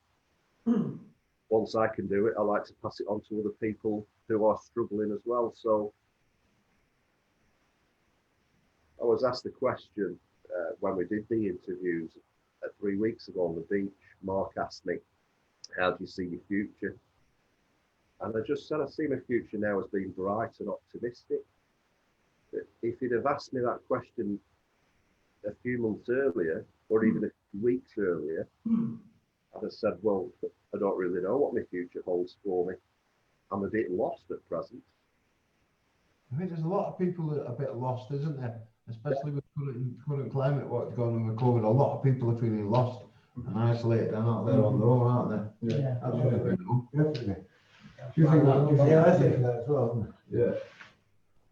Once I can do it, I like to pass it on to other people who are struggling as well. So I was asked the question when we did the interviews 3 weeks ago on the beach. Mark asked me, how do you see your future? And I just said, I see my future now as being bright and optimistic. But if you'd have asked me that question a few months earlier, or even a few weeks earlier, I'd have said, well, I don't really know what my future holds for me. I'm a bit lost at present. I think there's a lot of people that are a bit lost, isn't there? Especially with current climate, what's going on with COVID. A lot of people are feeling lost and isolated and out there on their own, aren't they? Yeah, Absolutely. definitely. Do you think that? Yeah, I think that as well. Yeah.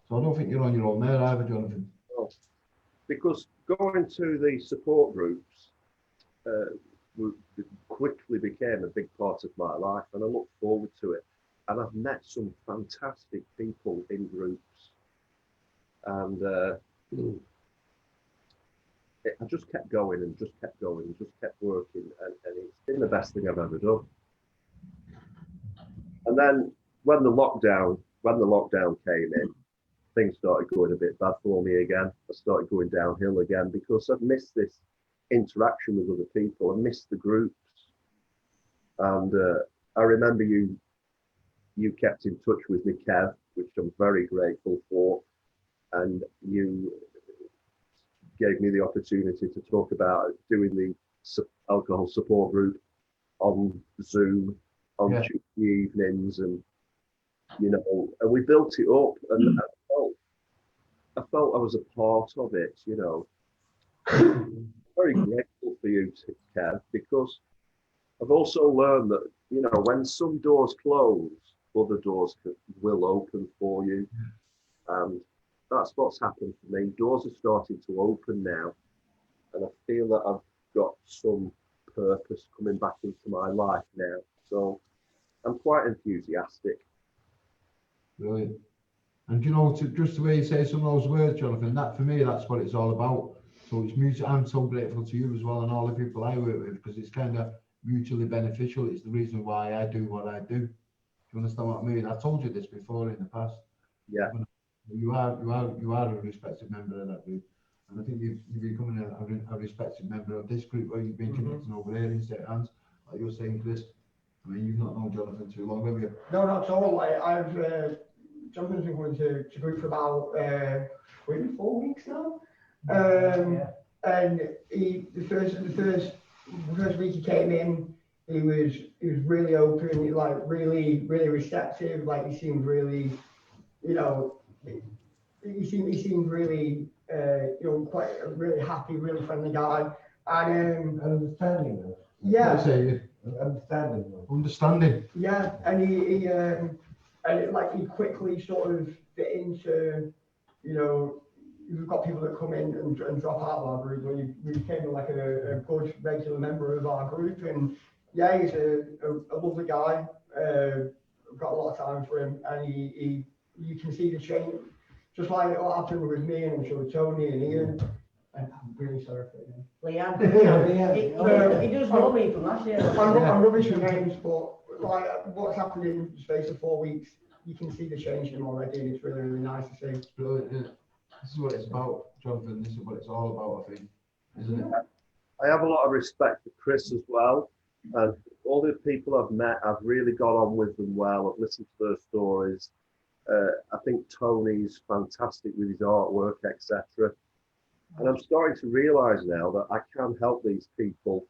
So I don't think you're on your own there either, Jonathan. No. Because going to the support groups quickly became a big part of my life, and I look forward to it. And I've met some fantastic people in groups, and I just kept going and just kept going and just kept working, and it's been the best thing I've ever done. And then when the lockdown came in, things started going a bit bad for me again. I started going downhill again, because I've missed this interaction with other people. I missed the groups. And I remember you kept in touch with me, Kev, which I'm very grateful for. And you gave me the opportunity to talk about doing the alcohol support group on Zoom on Tuesday evenings, and and we built it up, and I felt I was a part of it. Very grateful for you, Kev, because I've also learned that when some doors close, other doors will open for you, and that's what's happened for me. Doors are starting to open now, and I feel that I've got some purpose coming back into my life now. So I'm quite enthusiastic. Brilliant. And you know, just the way you say some of those words, Jonathan, that for me, that's what it's all about. So it's mutual. I'm so grateful to you as well and all the people I work with, because it's kind of mutually beneficial. It's the reason why I do what I do. Do you understand what I mean? I told you this before in the past. Yeah. You are a respected member of that group. And I think you're becoming a respected member of this group where you've been connecting over there in set hands. Like you're saying, Chris, I mean, you've not known Jonathan too long, have you? No, not at all. I've Jonathan's been going to group for about 4 weeks now. And the first week he came in, he was really open, like really receptive. Like he seemed really, you know, he seemed really, you know, quite a really happy, really friendly guy. And Understanding. yeah. Understanding. Yeah, and he quickly sort of fit into, you know, we've got people that come in and drop out of our group. We became like a good regular member of our group, and yeah, he's a lovely guy. We've got a lot of time for him, and you can see the change, just like what happened with me and I'm sure with Tony and Ian. And I'm really sorry for him. Leanne. He does know me from last year. I'm rubbish with names, but like what's happened in the space of 4 weeks, you can see the change in him already, and it's really nice to see. Brilliant, isn't it? This is what it's about, Jonathan. This is what it's all about, I think, isn't it? I have a lot of respect for Chris as well, and all the people I've met, I've really got on with them well. I've listened to their stories. I think Tony's fantastic with his artwork, etc. And I'm starting to realise now that I can help these people,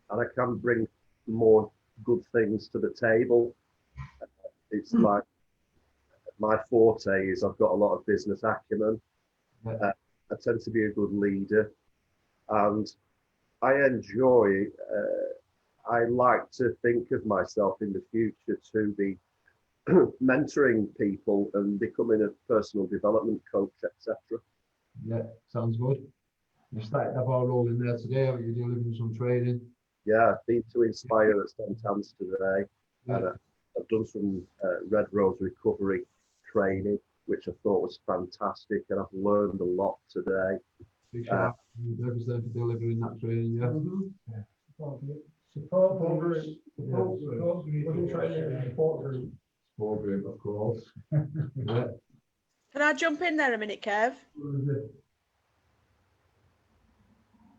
and I can bring more good things to the table. It's like my forte is I've got a lot of business acumen. I tend to be a good leader, and I enjoy. I like to think of myself in the future to be mentoring people and becoming a personal development coach, etc. Yeah, sounds good. You started to have our role in there today, haven't you? Delivering some training. Yeah, I've been to Inspire at St. Anne's today, Yeah. and I've done some Red Rose recovery training, which I thought was fantastic, and I've learned a lot today. Big shout out to you, Debbie, for delivering that training. Yeah. Support group. Support group. Sport group, of course. Yeah. Can I jump in there a minute, Kev?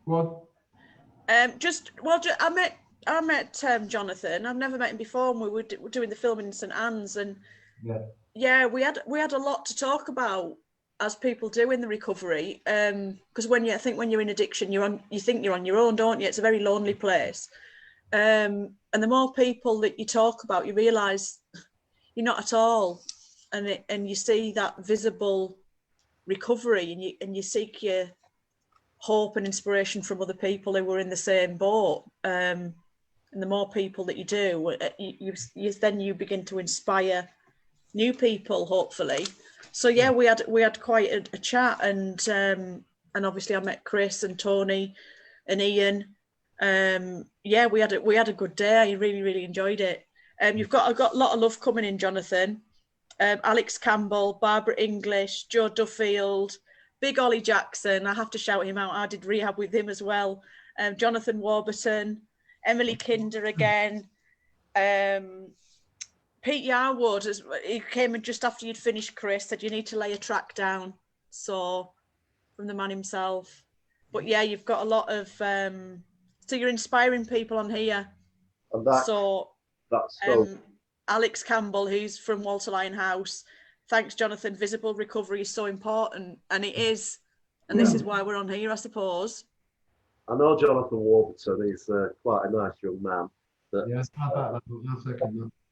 What? I met Jonathan. I've never met him before, and we were doing the film in St Anne's, and yeah, we had a lot to talk about, as people do in the recovery. Because when you're in addiction, you think you're on your own, don't you? It's a very lonely place. And the more people that you talk about, you realise you're not at all, and you see that visible recovery, and you seek your hope and inspiration from other people who were in the same boat. And the more people that you do, you begin to inspire new people, hopefully. So yeah, we had quite a chat, and obviously I met Chris and Tony and Ian. Yeah, we had a good day. I really enjoyed it. I've got a lot of love coming in, Jonathan. Alex Campbell, Barbara English, Joe Duffield, Big Ollie Jackson. I have to shout him out. I did rehab with him as well. Jonathan Warburton, Emily Kinder again. Pete Yarwood, he came in just after you'd finished, Chris, said you need to lay a track down. So, from the man himself. But yeah, you've got a lot of, so you're inspiring people on here. And that's so. Alex Campbell, who's from Walter Lyon House. Thanks, Jonathan. Visible recovery is so important, and it is. And this is why we're on here, I suppose. I know Jonathan Warburton. He's quite a nice young man.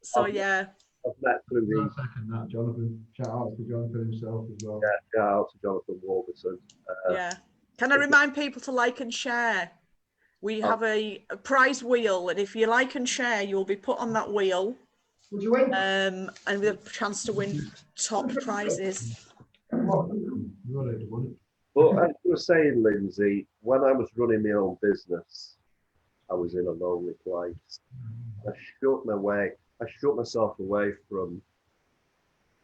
So yeah. I've met through the. Second that, Jonathan. Shout out to Jonathan himself as well. Yeah, shout out to Jonathan Warburton. Yeah. Can I remind people to like and share? We have a prize wheel, and if you like and share, you will be put on that wheel. Would you win? And we have a chance to win top prizes. But as you were saying, Lindsay, when I was running my own business, I was in a lonely place. I shut myself away from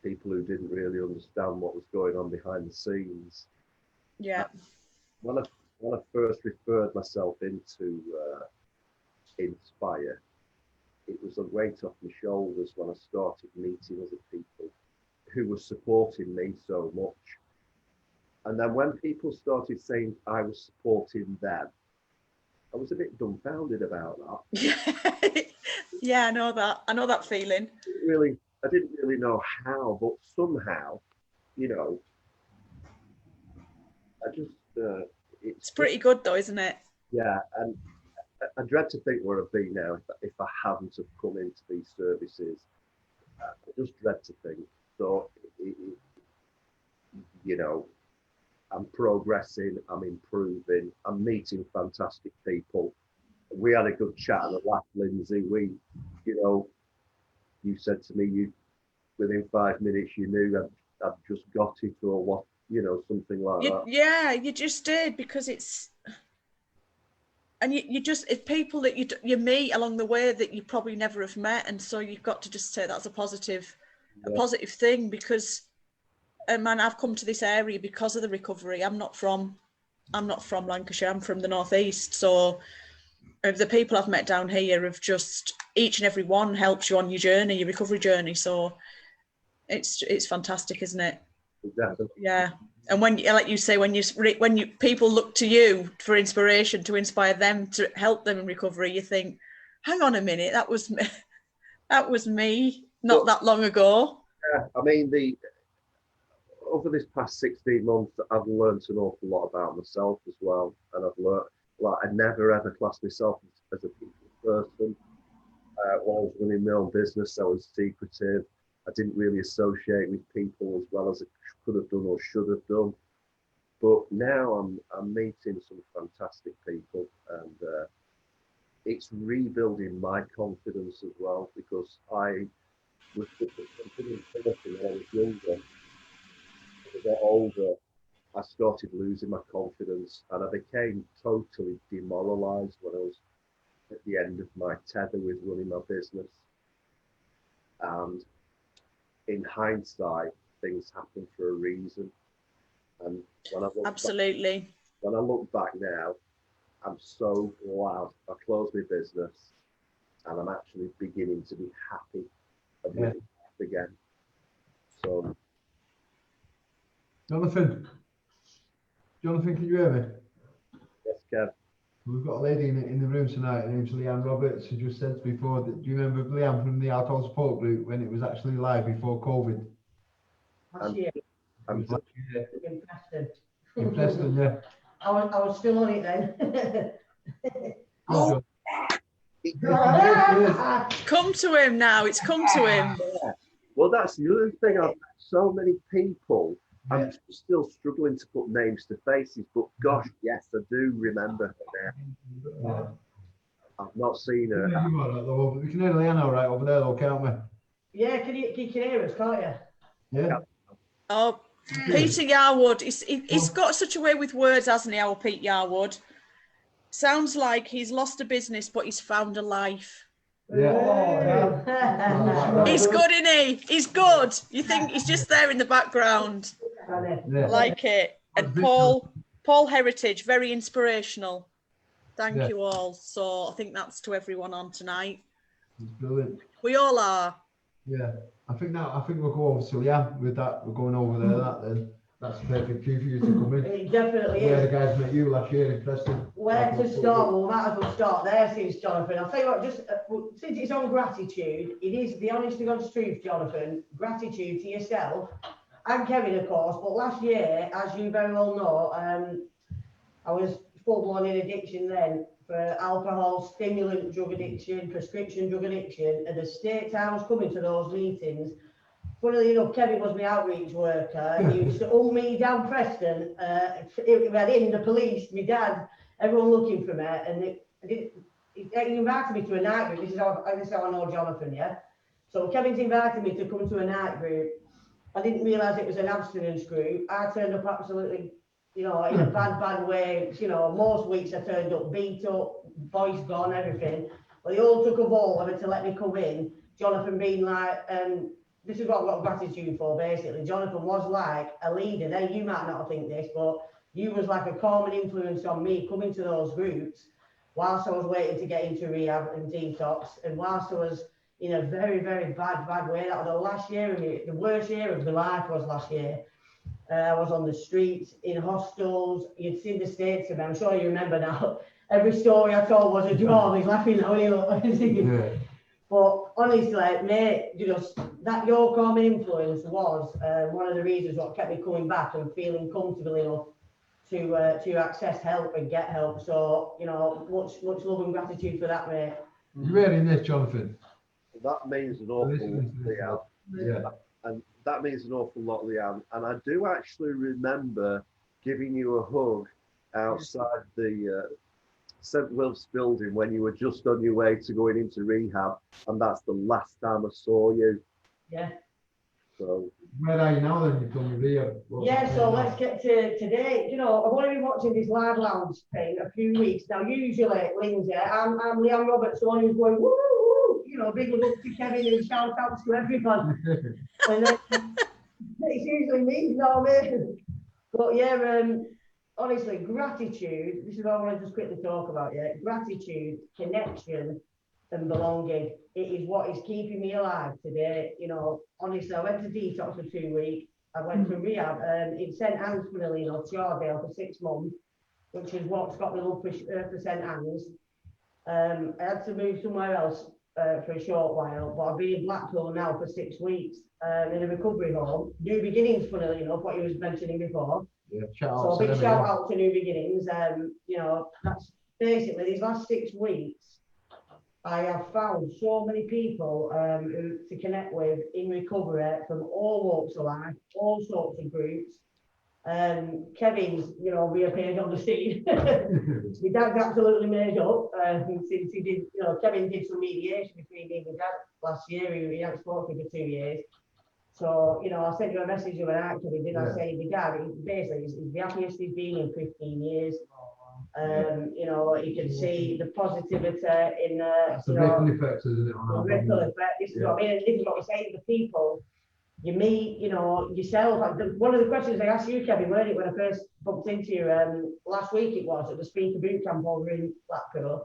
people who didn't really understand what was going on behind the scenes. Yeah. When I first referred myself into Inspire, it was a weight off my shoulders when I started meeting other people who were supporting me so much. And then when people started saying I was supporting them, I was a bit dumbfounded about that. Yeah, I know that. I know that feeling. I didn't really know how, but somehow, you know, I just It's pretty good though, isn't it? yeah, and I dread to think where I'd be now if I hadn't have come into these services. I just dread to think. So, you know, I'm progressing, I'm improving, I'm meeting fantastic people. We had a good chat and a laugh, Lindsay. You said to me, within 5 minutes, you knew I'd just got it or what, something like that. Yeah, you just did, because it's, and it's people that you meet along the way that you probably never have met, and so you've got to just say that's a positive thing, because man, I've come to this area because of the recovery. I'm not from Lancashire. I'm from the northeast, so the people I've met down here have just, each and every one helps you on your journey, your recovery journey. So it's fantastic, isn't it? Exactly. Yeah. And when, like you say, when people look to you for inspiration to inspire them, to help them in recovery, you think, hang on a minute, that was me not that long ago. Yeah, I mean, over this past 16 months, I've learned an awful lot about myself as well, and I've learned, I never ever classed myself as a people person. When I was running my own business, I was secretive. I didn't really associate with people as well as I could have done or should have done. But now I'm meeting some fantastic people, and it's rebuilding my confidence as well, because I was confident when I was younger. As I got older, I started losing my confidence, and I became totally demoralized when I was at the end of my tether with running my business. And in hindsight, things happen for a reason. And when I look back now, I'm so glad I closed my business, and I'm actually beginning to be happy again. So, Jonathan, can you hear me? yes, Kev. We've got a lady in the room tonight. Her name's Leanne Roberts, who just said before that, do you remember Leanne from the Alcohol Support Group when it was actually live before COVID? Last year. In Preston. In Preston, yeah. I was still on it then. Oh. Come to him now. It's come to him. Yeah. Well, that's the other thing. I've met so many people. I'm still struggling to put names to faces, but gosh, yes, I do remember her now. I've not seen her. We can hear Leanne all right over there, though, can't we? Yeah, you can hear us, can't you? Yeah. Oh, Peter Yarwood. He's got such a way with words, hasn't he, our Pete Yarwood? Sounds like he's lost a business, but he's found a life. Yeah. He's good, isn't he? He's good. You think he's just there in the background. Yeah. Like it. And Paul Heritage, very inspirational. Thank you all. So I think that's to everyone on tonight. It's brilliant. We all are. Yeah. I think we'll go over to Leanne with that. We're going over there. Then that's a perfect cue for you to come in. It definitely Where is. the guys met you last year in Preston. Where to start? Well, we might as well start there, since Jonathan. I'll tell you what, just since it's on gratitude, it is the honest to God's truth, Jonathan. Gratitude to yourself and Kevin, of course. But last year, as you very well know, I was full-blown in addiction then for alcohol, stimulant drug addiction, prescription drug addiction. And the state I was coming to those meetings, funnily enough, Kevin was my outreach worker. He used to hunt me down Preston. We had him, the police, my dad, everyone looking for me. And he invited me to a night group. This is how I know Jonathan, yeah? So Kevin's invited me to come to a night group. I didn't realise it was an abstinence group. I turned up absolutely you know, in a bad way. You know, most weeks I turned up beat up, voice gone, everything. But they all took a vote whether to let me come in. Jonathan being like, this is what I've got gratitude for, basically. Jonathan was like a leader. Now, you might not think this, but you was like a calming influence on me coming to those groups whilst I was waiting to get into rehab and detox, and whilst I was in a very, very bad way. That was the last year of me, the worst year of my life was last year. I was on the streets, in hostels. You'd seen the states of me. I'm sure you remember now. Every story I told was a draw. He's laughing now. Yeah. But honestly, mate, you know, that your calming influence was one of the reasons what kept me coming back and feeling comfortable enough to access help and get help. So, you know, much love and gratitude for that, mate. You hearing this, Jonathan? That means an awful lot, Leanne. Yeah. And that means an awful lot, Leanne. And I do actually remember giving you a hug outside the St. Wilf's building when you were just on your way to going into rehab. And that's the last time I saw you. Yeah. So where are you now then? You've done rehab. Yeah, so let's get to today. You know, I've only been watching this LUF Lounge thing a few weeks now. Usually, Lindsay, I'm Leanne Roberts, the one who's going woo, woo, you know, big love to Kevin and shout outs to everyone. And then it's usually me, you know what I mean? But yeah, honestly, gratitude. This is what I want to just quickly talk about. Yeah, gratitude, connection, and belonging. It is what is keeping me alive today. You know, honestly, I went to detox for 2 weeks. I went to rehab in St. Anne's, funnily enough, Shardale for 6 months, which is what's got me love for St. Anne's. I had to move somewhere else for a short while, but I've been in Blackpool now for 6 weeks in a recovery home. New Beginnings, funnily enough, what you was mentioning before. Yeah, so a big shout out to New Beginnings. You know, that's basically these last 6 weeks. I have found so many people to connect with in recovery from all walks of life, all sorts of groups. Kevin's, you know, reappeared on the scene. My dad's absolutely made up since he did, you know, Kevin did some mediation between me and my dad last year. He hadn't spoken for 2 years. So, you know, I sent you a message the other night, Kevin, did I say my dad, basically, he's the happiest he's been in 15 years. You know, you can see the positivity in that's the ripple effect, isn't it? The ripple effect. This is what I mean. This is what we say to the people you meet, you know, yourself. One of the questions I asked you, Kevin, when I first bumped into you last week, it was at the speaker boot camp over in Blackpool.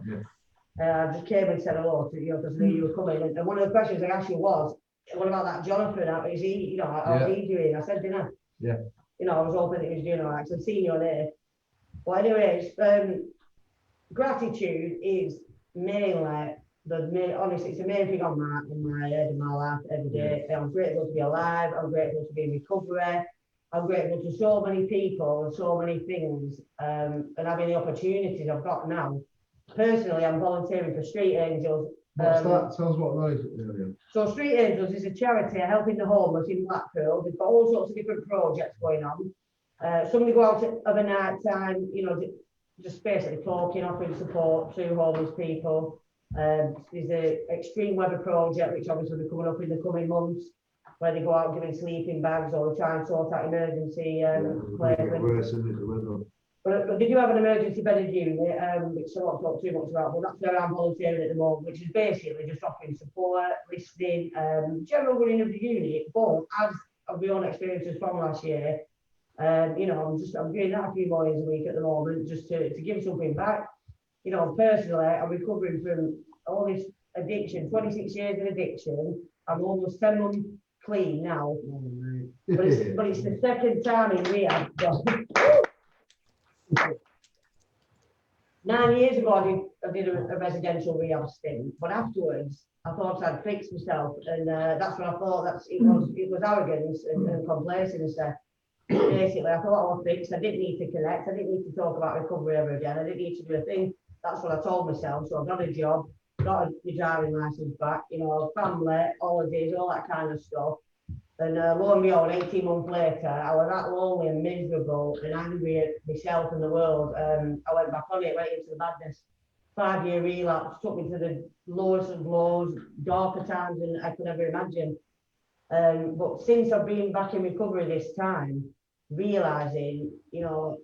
I just came and said hello to you because I knew you were coming. And one of the questions I asked you was, what about that Jonathan? How is he, you know, how's he doing? I said, dinner. Yeah. You know, I was hoping that he was doing all right. So I've seen you on there. Well, anyways, gratitude is mainly honestly, it's the main thing on my head in my life every day. I'm grateful to be alive. I'm grateful to be in recovery. I'm grateful to so many people and so many things, and having the opportunities I've got now. Personally, I'm volunteering for Street Angels. What's that? Tell us what that is. So Street Angels is a charity helping the homeless in Blackpool. They've got all sorts of different projects going on. Some of them go out of a night time, you know, just basically talking, offering support to homeless people. There's an extreme weather project, which obviously will be coming up in the coming months, where they go out giving sleeping bags or try and sort out emergency placements. But they do have an emergency bedded unit, which I won't talk too much about, but that's where I'm volunteering at the moment, which is basically just offering support, listening, general running of the unit. But as of my own experiences from last year, you know, I'm doing that a few more days a week at the moment, just to give something back. You know, personally, I'm recovering from all this addiction, 26 years of addiction. I'm almost 10 months clean now. But it's the second time in rehab. 9 years ago, I did a residential rehab stint, but afterwards, I thought I'd fixed myself, and that's what I thought. It was arrogance and complacency. Basically, I thought I was fixed. I didn't need to connect. I didn't need to talk about recovery ever again. I didn't need to do a thing. That's what I told myself. So I got a job, got my driving license back, you know, family, holidays, all that kind of stuff. And lo and behold, 18 months later, I was that lonely and miserable and angry at myself and the world. I went back on it, right into the madness. 5-year relapse took me to the lowest of lows, darker times than I could ever imagine. But since I've been back in recovery this time, realizing, you know,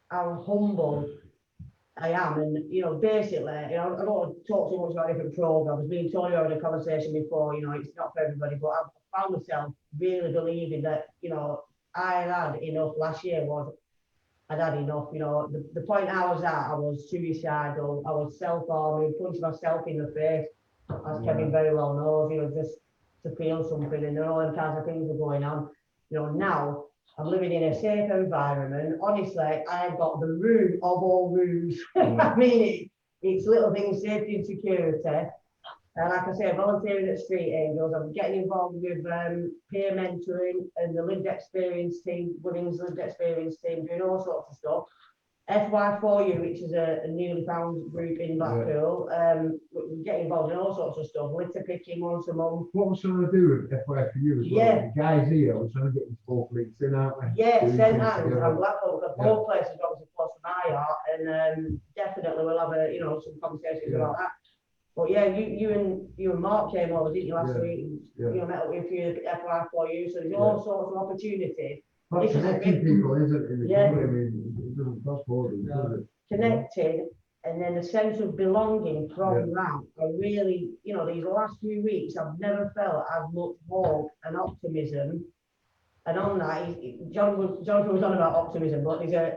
how humble I am, and you know, basically, you know, I don't want to talk too much about different programs. Me and Tony had a conversation before. You know, it's not for everybody, but I've found myself really believing that, you know, I had enough. Last year I'd had enough. You know, the point I was at, I was suicidal. I was self-harming, punching myself in the face, as Kevin very well knows. You know, just to feel something, and all them kinds of things were going on. You know, now I'm living in a safe environment. Honestly, I've got the room of all rooms. I mean, it's little things, safety and security. And like I say, volunteering at Street Angels, I'm getting involved with peer mentoring and the lived experience team, women's lived experience team, doing all sorts of stuff. FY4U, which is a newly found group in Blackpool, we get involved in all sorts of stuff, litter picking once a month. What we're trying to do with FY for you as well, the guys here, we're trying to get these 4 fleets in, aren't we? Yeah, St Anne's and Blackpool, the both places are obviously close to my heart, and definitely we'll have a, you know, some conversations about that. But yeah, you and Mark came over, didn't you, last week? You know, met up with a few FY4U, so there's all sorts of opportunities. Well, connecting people, isn't it? In the company, I mean, it doesn't cost more than does it? Connected, and then a sense of belonging from that. I really, you know, these last few weeks, I've never felt as much hope and optimism. And on that, Jonathan was on about optimism, but he's a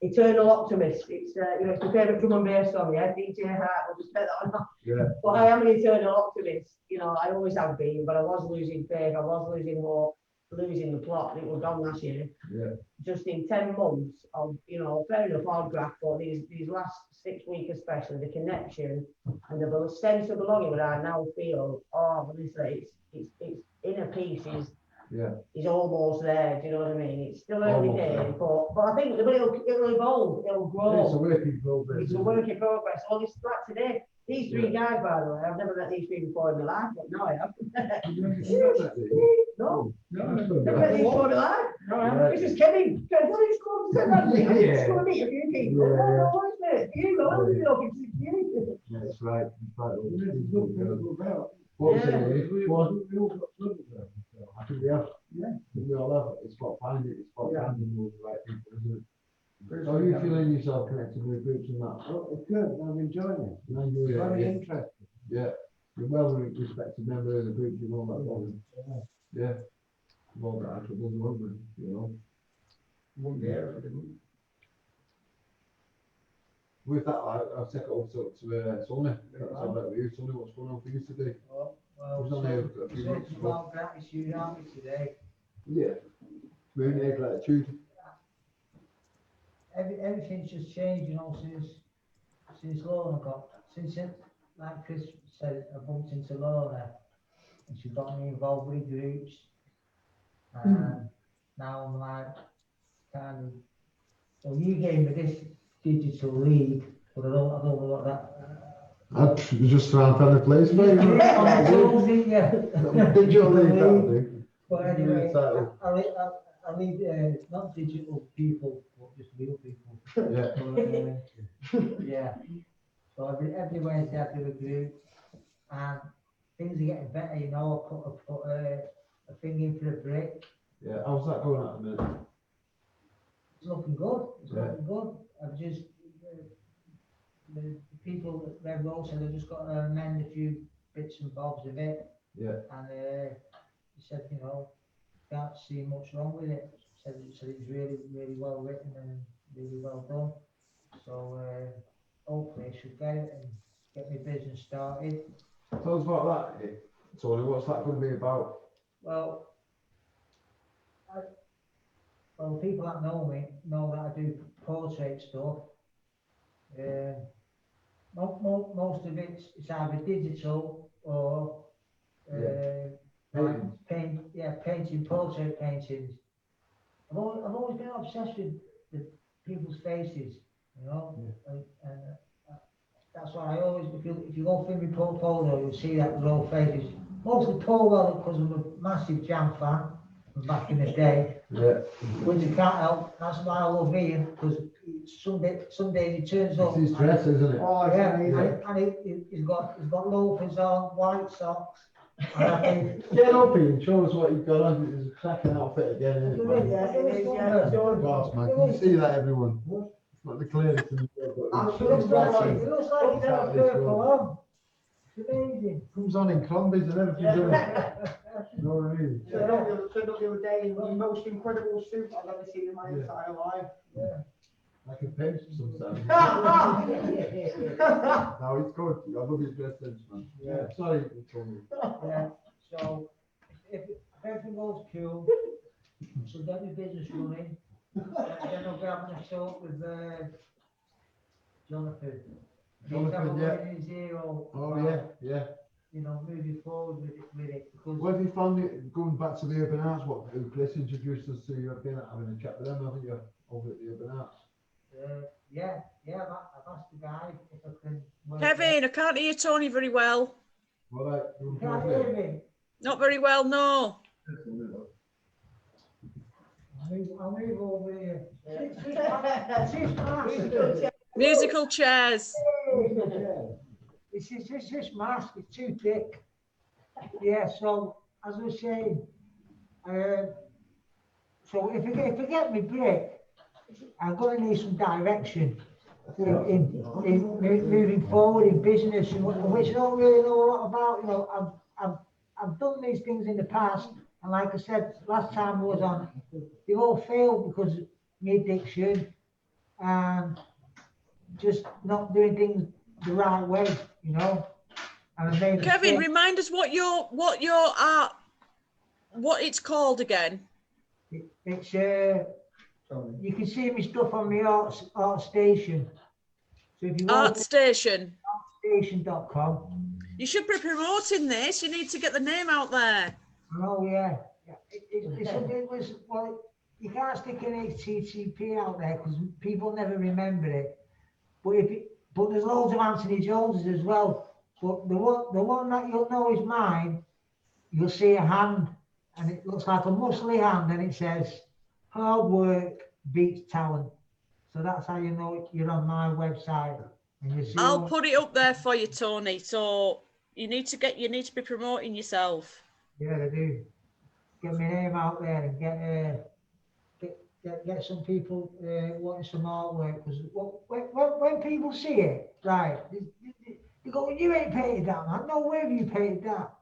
eternal optimist. It's you know, it's my favourite drum and bass song, yeah. DJ Hart, we'll just bet that on that. Yeah. But I am an eternal optimist. You know, I always have been, but I was losing faith. I was losing hope, losing the plot. It was gone last year. Yeah. Just in 10 months of, you know, fair enough, hard graft, but these last 6 weeks especially, the connection and the sense of belonging that I now feel, oh, honestly, it's inner peace is almost there. Do you know what I mean? It's still early days, but I think it'll evolve, it'll grow. It's a work in progress. It's a work in progress. All this like today, these 3 guys, by the way, I've never met these 3 before in my life, but now I have. No, never met these 4 in my life. No, this is Kevin. Kevin's called to say that to me. I'm just going to meet a few people. No, isn't it? You know, you know, it's you. Yeah, that's right. What was it? I think we have. Yeah. We all have. It's about finding it. It's about finding the right people, isn't it? How are you feeling yourself connected with groups and that? Oh, it's good. I'm enjoying it. Very interesting. Yeah. You're well respected member of the group, you know that. Yeah. We've all got our troubles, won't we? You know. With that, I'll take it over to Sonny. That's all right with you, Sonny. What's going on for you today? Well, it's about gratitude, aren't we, today? Yeah. Moon egg gratitude. Everything's just changed, you know, since Lorna got, since it, like Chris said, I bumped into Lorna and she got me involved with groups, and now I'm like, kind of, well, you gave me this digital lead, but I don't know what that. That's just trying to find a place, mate. Digital lead, that'll do. But anyway, I need not digital people, but just real people. Yeah. So every Wednesday I do a group, and things are getting better. You know, I put a thing in for a brick. Yeah. How's that going at the minute? It's looking good. It's looking good. I've just the people at Red Rose said I've just got to amend a few bits and bobs of it. Yeah. And he said, you know, can't see much wrong with it. Said it was really, really well written and really well done. So hopefully I should get it and get my business started. Tell us about that, Tony. What's that going to be about? Well, people that know me know that I do portrait stuff. Most of it's either digital or painting, portrait paintings. I've always been obsessed with people's faces, you know, and that's why I always, if you go through my portfolio, you'll see that with all faces. Mostly Paul Weller, because I'm a massive Jam fan from back in the day. Yeah. Which you can't help. That's why I love Ian, because some days he turns up. It's his dress, isn't it? Oh yeah, and he's got loafers on, white socks, Get up here and show us what you've got on. It's a cracking outfit again, isn't it, man? Boss, man. Can you see that, everyone? It's not the clearest in the world, but It looks like it's got a purple on. It's amazing. comes on in Crombies and everything, doesn't it? You know what I mean? Turned up the other day in the most incredible suit I've ever seen in my entire life. Yeah. Like a pinch sometimes. No, it's good. I love his dress sense, man. Yeah, sorry, Tony. Yeah, so if everything goes cool, so get the business running, then I'll be having a talk with Jonathan. Jonathan, yeah. His hero, Oh, yeah. you know, moving forward with it. Because What have you found it going back to the urban arts? What Chris introduced us to? You've been having a chat with them, haven't you? Over at the urban arts. yeah, I've asked the guy if I can. Kevin, I can't hear Tony very well. Well, like, You can't hear me. Not very well, no. I'll move over here. Musical chairs. This mask is too thick. Yeah, so as I was saying, so if I get my break, I'm going to need some direction in moving forward in business, and which I don't really know a lot about. You know, I've done these things in the past, and like I said last time I was on, they all failed because of my addiction and just not doing things the right way, you know. And I made Kevin, remind us what it's called again. It's you can see my stuff on the art station. So if you want ArtStation. artstation.com. You should be promoting this. You need to get the name out there. Oh yeah. It was, well, you can't stick an HTTP out there because people never remember it. But there's loads of Anthony Joneses as well. But the one that you'll know is mine. You'll see a hand, and it looks like a muscly hand, and it says hard work beats talent. So that's how you know you're on my website. And you see I'll put it up there for you, Tony. So you need to be promoting yourself. Yeah, I do. Get my name out there and get some people wanting some artwork. Because when people see it, right, they go, "You ain't painted that, man. No way have you painted that."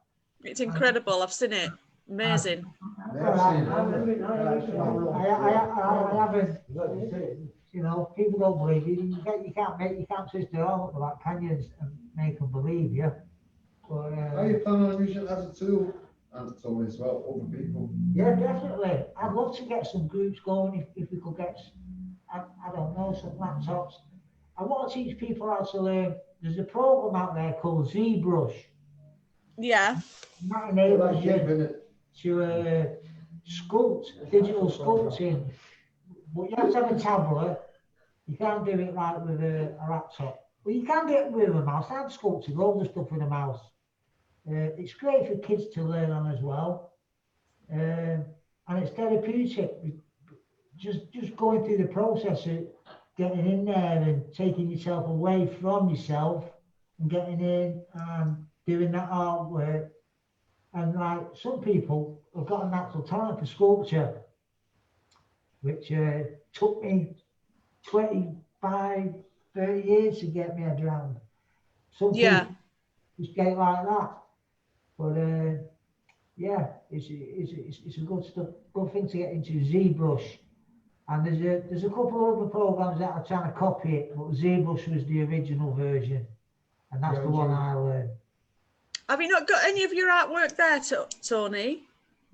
It's incredible. I've seen it. Amazing. I haven't. You know, people don't believe you. You can't twist their arm up like can you, and make them believe you. But, Are you planning on using it as a tool? And Tony as well, other people. Yeah, definitely. I'd love to get some groups going if we could get, I don't know, some laptops. I want to teach people how to learn. There's a program out there called ZBrush. Yeah. That enables you to sculpt, digital sculpting. But you have to have a tablet. You can't do it like with a laptop. Well, you can do it with a mouse. I've sculpted loads of stuff with a mouse. It's great for kids to learn on as well, and it's therapeutic. Just going through the process of getting in there and taking yourself away from yourself and getting in and doing that artwork. And like some people have got a natural talent for sculpture, which took me 25, 30 years to get my head around. Some people just get like that. But yeah, it's a good thing to get into, ZBrush. And there's a couple of other programs that are trying to copy it, but ZBrush was the original version, and that's the one I learned. Have you not got any of your artwork there, Tony?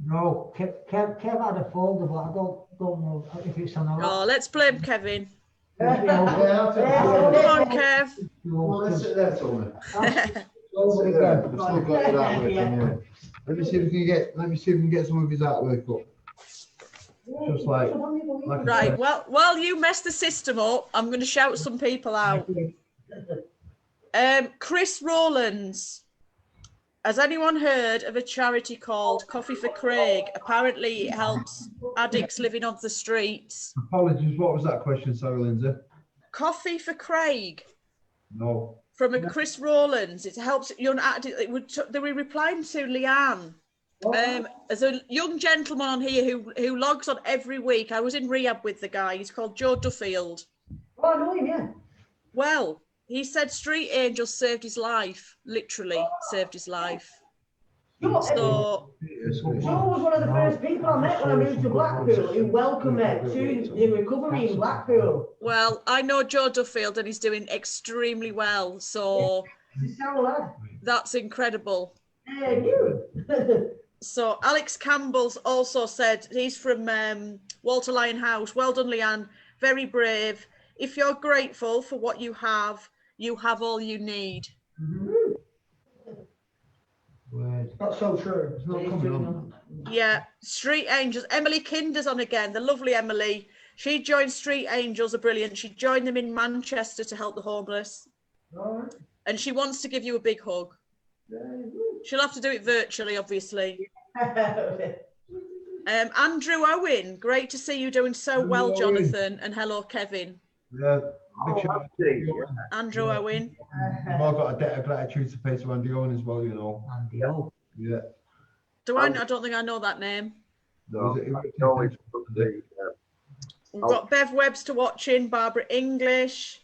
No, Kev had a folder, but I don't know if it's on our. Oh, let's blame Kevin. Come on, Kev. Well, let's sit there, Tony. Let me see if we can get some of his artwork up. Just like right. Well, while you mess the system up, I'm going to shout some people out. Chris Rowlands. Has anyone heard of a charity called Coffee for Craig? Apparently, it helps addicts living on the streets. Apologies. What was that question? Sorry, Lindsay. Coffee for Craig. No. from a Chris Rowlands. It helps young actors. They were replying to Leanne. There's a young gentleman on here who logs on every week. I was in rehab with the guy. He's called Joe Duffield. Oh, I know him, yeah. Well, he said Street Angels saved his life. Literally saved his life. So Joe was one of the first people I met when I moved to Blackpool who welcomed me to the recovery in Blackpool. Well, I know Joe Duffield and he's doing extremely well. So that's incredible. So Alex Campbell's also said, he's from Walter Lyon House. Well done, Leanne. Very brave. If you're grateful for what you have all you need. That's so true. It's not coming on. Yeah, Street Angels. Emily Kinder's on again, the lovely Emily. She joined Street Angels, are brilliant. She joined them in Manchester to help the homeless. Right. And she wants to give you a big hug. She'll have to do it virtually, obviously. Andrew Owen, great to see you doing so well, Jonathan. And hello, Kevin. Yeah, big shout out to you. Andrew Owen. We've all got a debt of gratitude to pay to Andy Owen as well, you know. Andy Owen. Yeah. I don't think I know that name. No, We've got Bev Webster watching, Barbara English.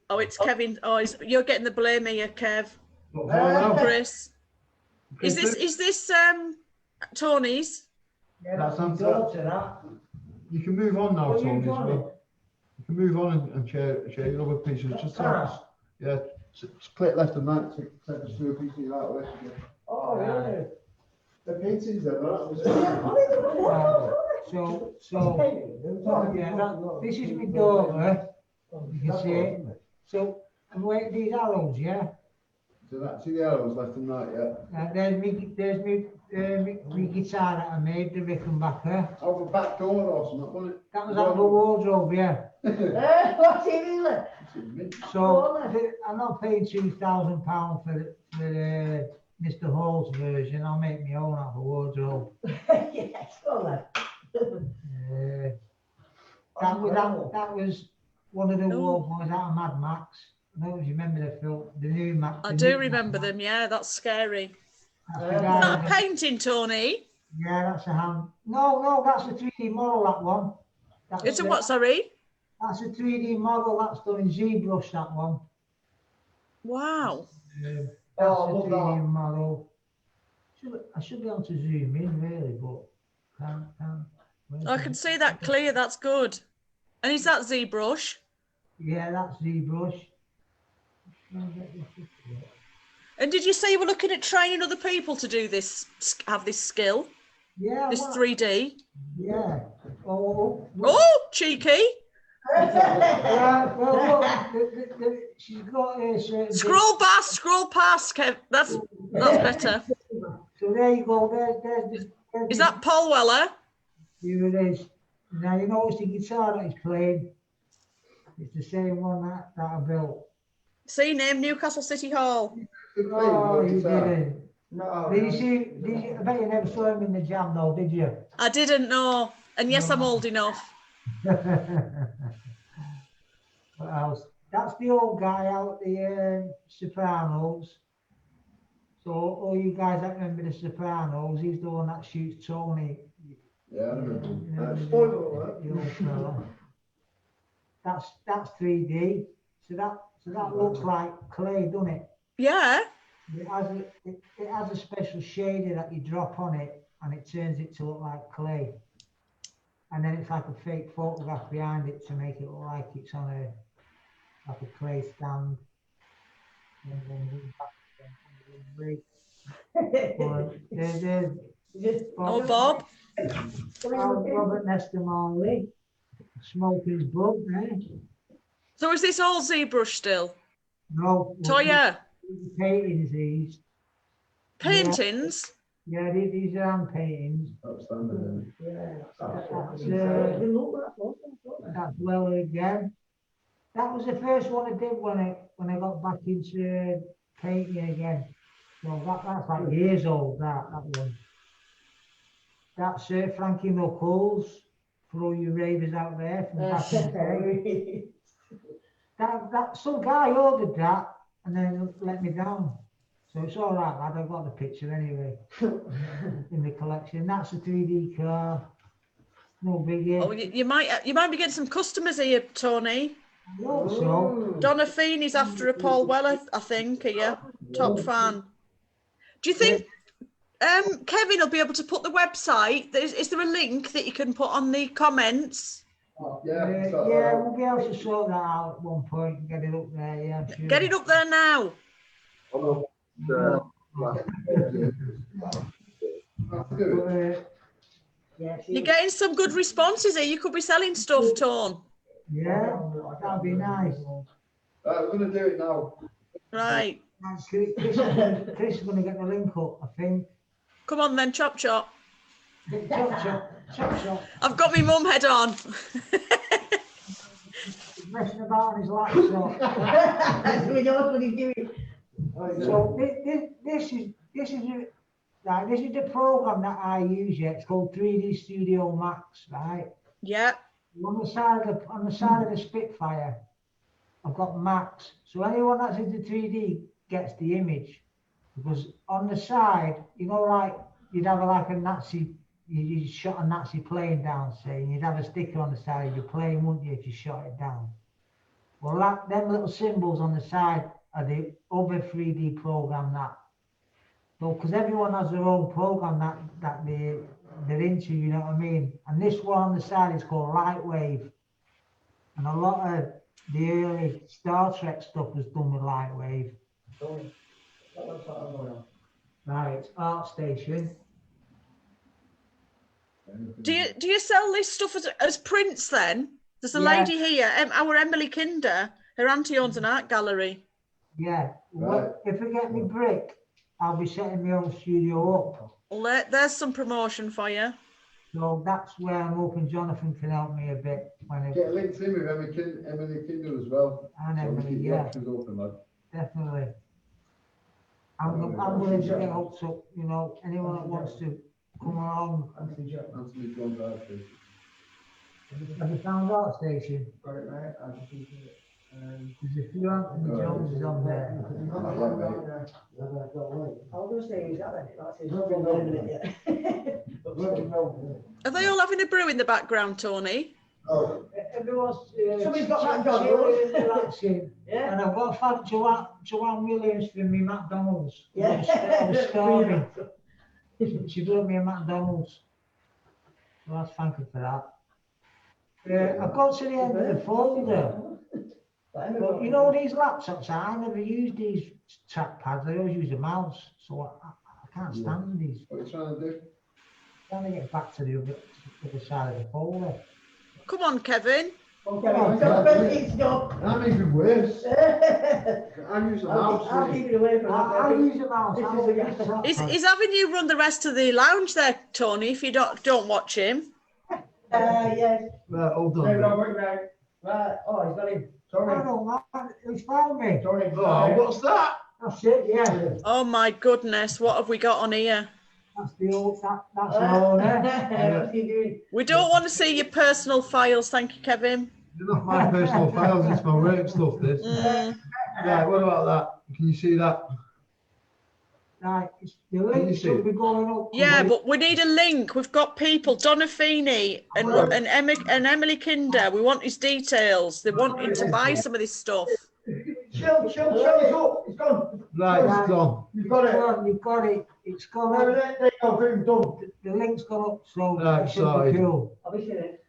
Oh, it's Kevin. Oh, you're getting the blame here, Kev. Chris. Is this Tony's? Yeah, that's my daughter, that. You can move on now, Tony. You can move on and share your other pieces. Just click left and right to take us through a piece of that way. Oh, really? The paintings there, This is my daughter. You can see it. So, and wait, these arrows, yeah? So that's the arrows left and right, yeah. There's me guitar that I made, the Rickenbacker. Over back door or something, wasn't it? That was out of the wardrobe, yeah. What's he really? So, I'm not paying £2,000 for Mr. Hall's version. I'll make my own out of the wardrobe. Yes, go on. That was one of the war boys out of Mad Max. I don't know if you remember the film, the new Max. I do remember them, yeah, that's scary. Is that a painting, Tony? Yeah, that's a hand. No, that's a 3D model, that one. It's a what, sorry? That's a 3D model, that's done in ZBrush, that one. Wow. That's a 3D model. I should be able to zoom in, really, but can't. I can see that clear, that's good. And is that ZBrush? Yeah, that's ZBrush. And did you say you were looking at training other people to do this, have this skill? Yeah. This 3D? Yeah. Oh, cheeky. She's got a certain... Scroll past, Kev. That's better. So there you go. Is that Paul Weller? Here it is. Now you notice the guitar that he's playing. It's the same one that I built. See, name Newcastle City Hall. Oh, you didn't. No. Did you see? I bet you never saw him in the jam, though, did you? I didn't know. And yes, I'm old enough. What else? That's the old guy out the Sopranos. So all you guys that remember the Sopranos, he's the one that shoots Tony. Yeah, I remember. That's 3D. So that looks like clay, doesn't it? Yeah. It has a special shader that you drop on it, and it turns it to look like clay. And then it's like a fake photograph behind it to make it look like it's on a clay stand. And then Oh, Bob. Robert Nestor Marley, smoking his bud there. So is this all ZBrush still? No. Toya. Paintings, these. Paintings? Yeah, these are hand paintings. That's well again. That was the first one I did when I got back into painting again. So that's like years old, that one. That's Frankie Knuckles, for all you ravers out there from back in the day. that some guy ordered that and then let me down. So it's all right, lad. I've got the picture anyway in the collection. That's a 3D car. No biggie. Oh, you might be getting some customers here, Tony. I hope so. Donna Feeney's after a Paul Weller, I think. Here, top fan. Do you think Kevin will be able to put the website? Is there a link that you can put on the comments? Yeah, we'll be able to sort that out at one point and get it up there. Yeah, I'm sure. Get it up there now. You're getting some good responses here. You could be selling stuff, Tone. Yeah, that'd be nice. Right, we're going to do it now. Right. Chris is going to get the link up, I think. Come on then, chop chop. Chop. I've got my mum head on. He's messing about on his laptop. We know what he's doing. So this is the program that I use. Yeah, it's called 3D Studio Max, right? Yeah. On the side of the Spitfire, I've got Max. So anyone that's into 3D gets the image, because on the side, you know, like you'd have like a Nazi, you shot a Nazi plane down, say, and you'd have a sticker on the side of your plane, wouldn't you, if you shot it down? Well, them little symbols on the side are the other 3D program that. So, because everyone has their own program that they're into, you know what I mean? And this one on the side is called Lightwave. And a lot of the early Star Trek stuff was done with Lightwave. Right, ArtStation. Do you sell this stuff as prints then? There's a lady here, our Emily Kinder. Her auntie owns an art gallery. Yeah. Right. If I get me brick, I'll be setting my own studio up. Well, there's some promotion for you. So that's where I'm hoping Jonathan can help me a bit. Get linked in with Emily Kinder as well. And so Emily, keep the yeah. options open, lad. Definitely. I'm willing to get hooks up, you know, anyone that wants to come along. Anthony Jones Artist. Have you found ArtStation? Got it, mate. I just need to. There's a few Anthony Joneses on there. I was going to say, is that then? That's his not been a minute yet. Are they all having a brew in the background, Tony? Oh. Everyone's Somebody's got McDonald's. Relaxing. Yeah. And I've got to thank Joanne Williams for me McDonald's. Yeah. I was starving. She brought me a McDonald's. So let's thank her for that. I've got to the end of the folder. But you know these laptops, I never use these trackpads, I always use a mouse, so I can't stand these. What are you trying to do? I'm trying to get back to the other side of the folder. Come on, Kevin. I'm even worse. I use a mouse. I'll keep it away from that. I use a mouse. He's having you run the rest of the lounge there, Tony, if you don't watch him. Yes. Right, hold on. Right. Oh, he's got him. He's found me. Oh, what's that? That's it, yeah. Oh my goodness, what have we got on here? That's the old, that's the owner. What's he doing? We don't want to see your personal files, thank you, Kevin. They're not my personal files, it's my work stuff, this. Right, what about that? Can you see that? Right, the link should be going up. Yeah, but we need a link. We've got people, Donna Feeney and Emily Kinder. We want his details. They want him to buy some of this stuff. Show it's up. It's gone. Right, it's gone. You've got it. You've got it. It's gone up. There you go, boom, done. The link's gone up, so Right, it should sorry. be cool. I'll be seeing it.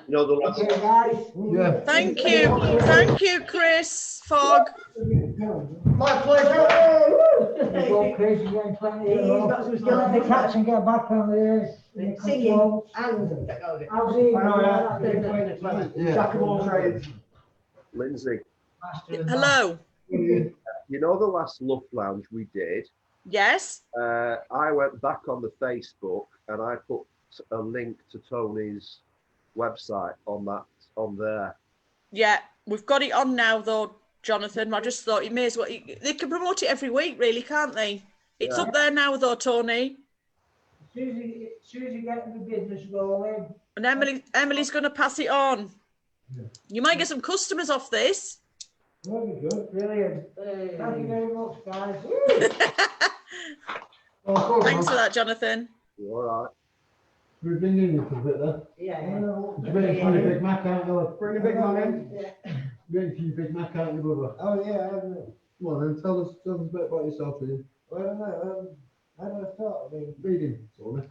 You know, the last Okay, guys. Yeah. Thank you, Chris Fogg. My pleasure. You go crazy, you're getting plenty He's of got some the skills. cats and get back on the Singing and technology. How's he? Yeah. Jack of all trades. Lindsay, Hello. you know the last LUF Lounge we did? Yes. I went back on the Facebook and I put a link to Tony's website on there. Yeah, we've got it on now, though, Jonathan. I just thought you may as well. They can promote it every week, really, can't they? It's up there now, though, Tony. As soon as you get the business going. And Emily's going to pass it on. You might get some customers off this. Very good. Brilliant. Thank you very much, guys. Thanks for that, Jonathan. You all right? We've been in it a bit there. Yeah. Did you bring a Big Mac out, Ella? Bring a big man in. Yeah. Bring your Big Mac out, your brother. Oh, yeah, I haven't. Come on then, tell us a bit about yourself, Ian. Well, I don't know. How do I start? I mean, Reading, Tony.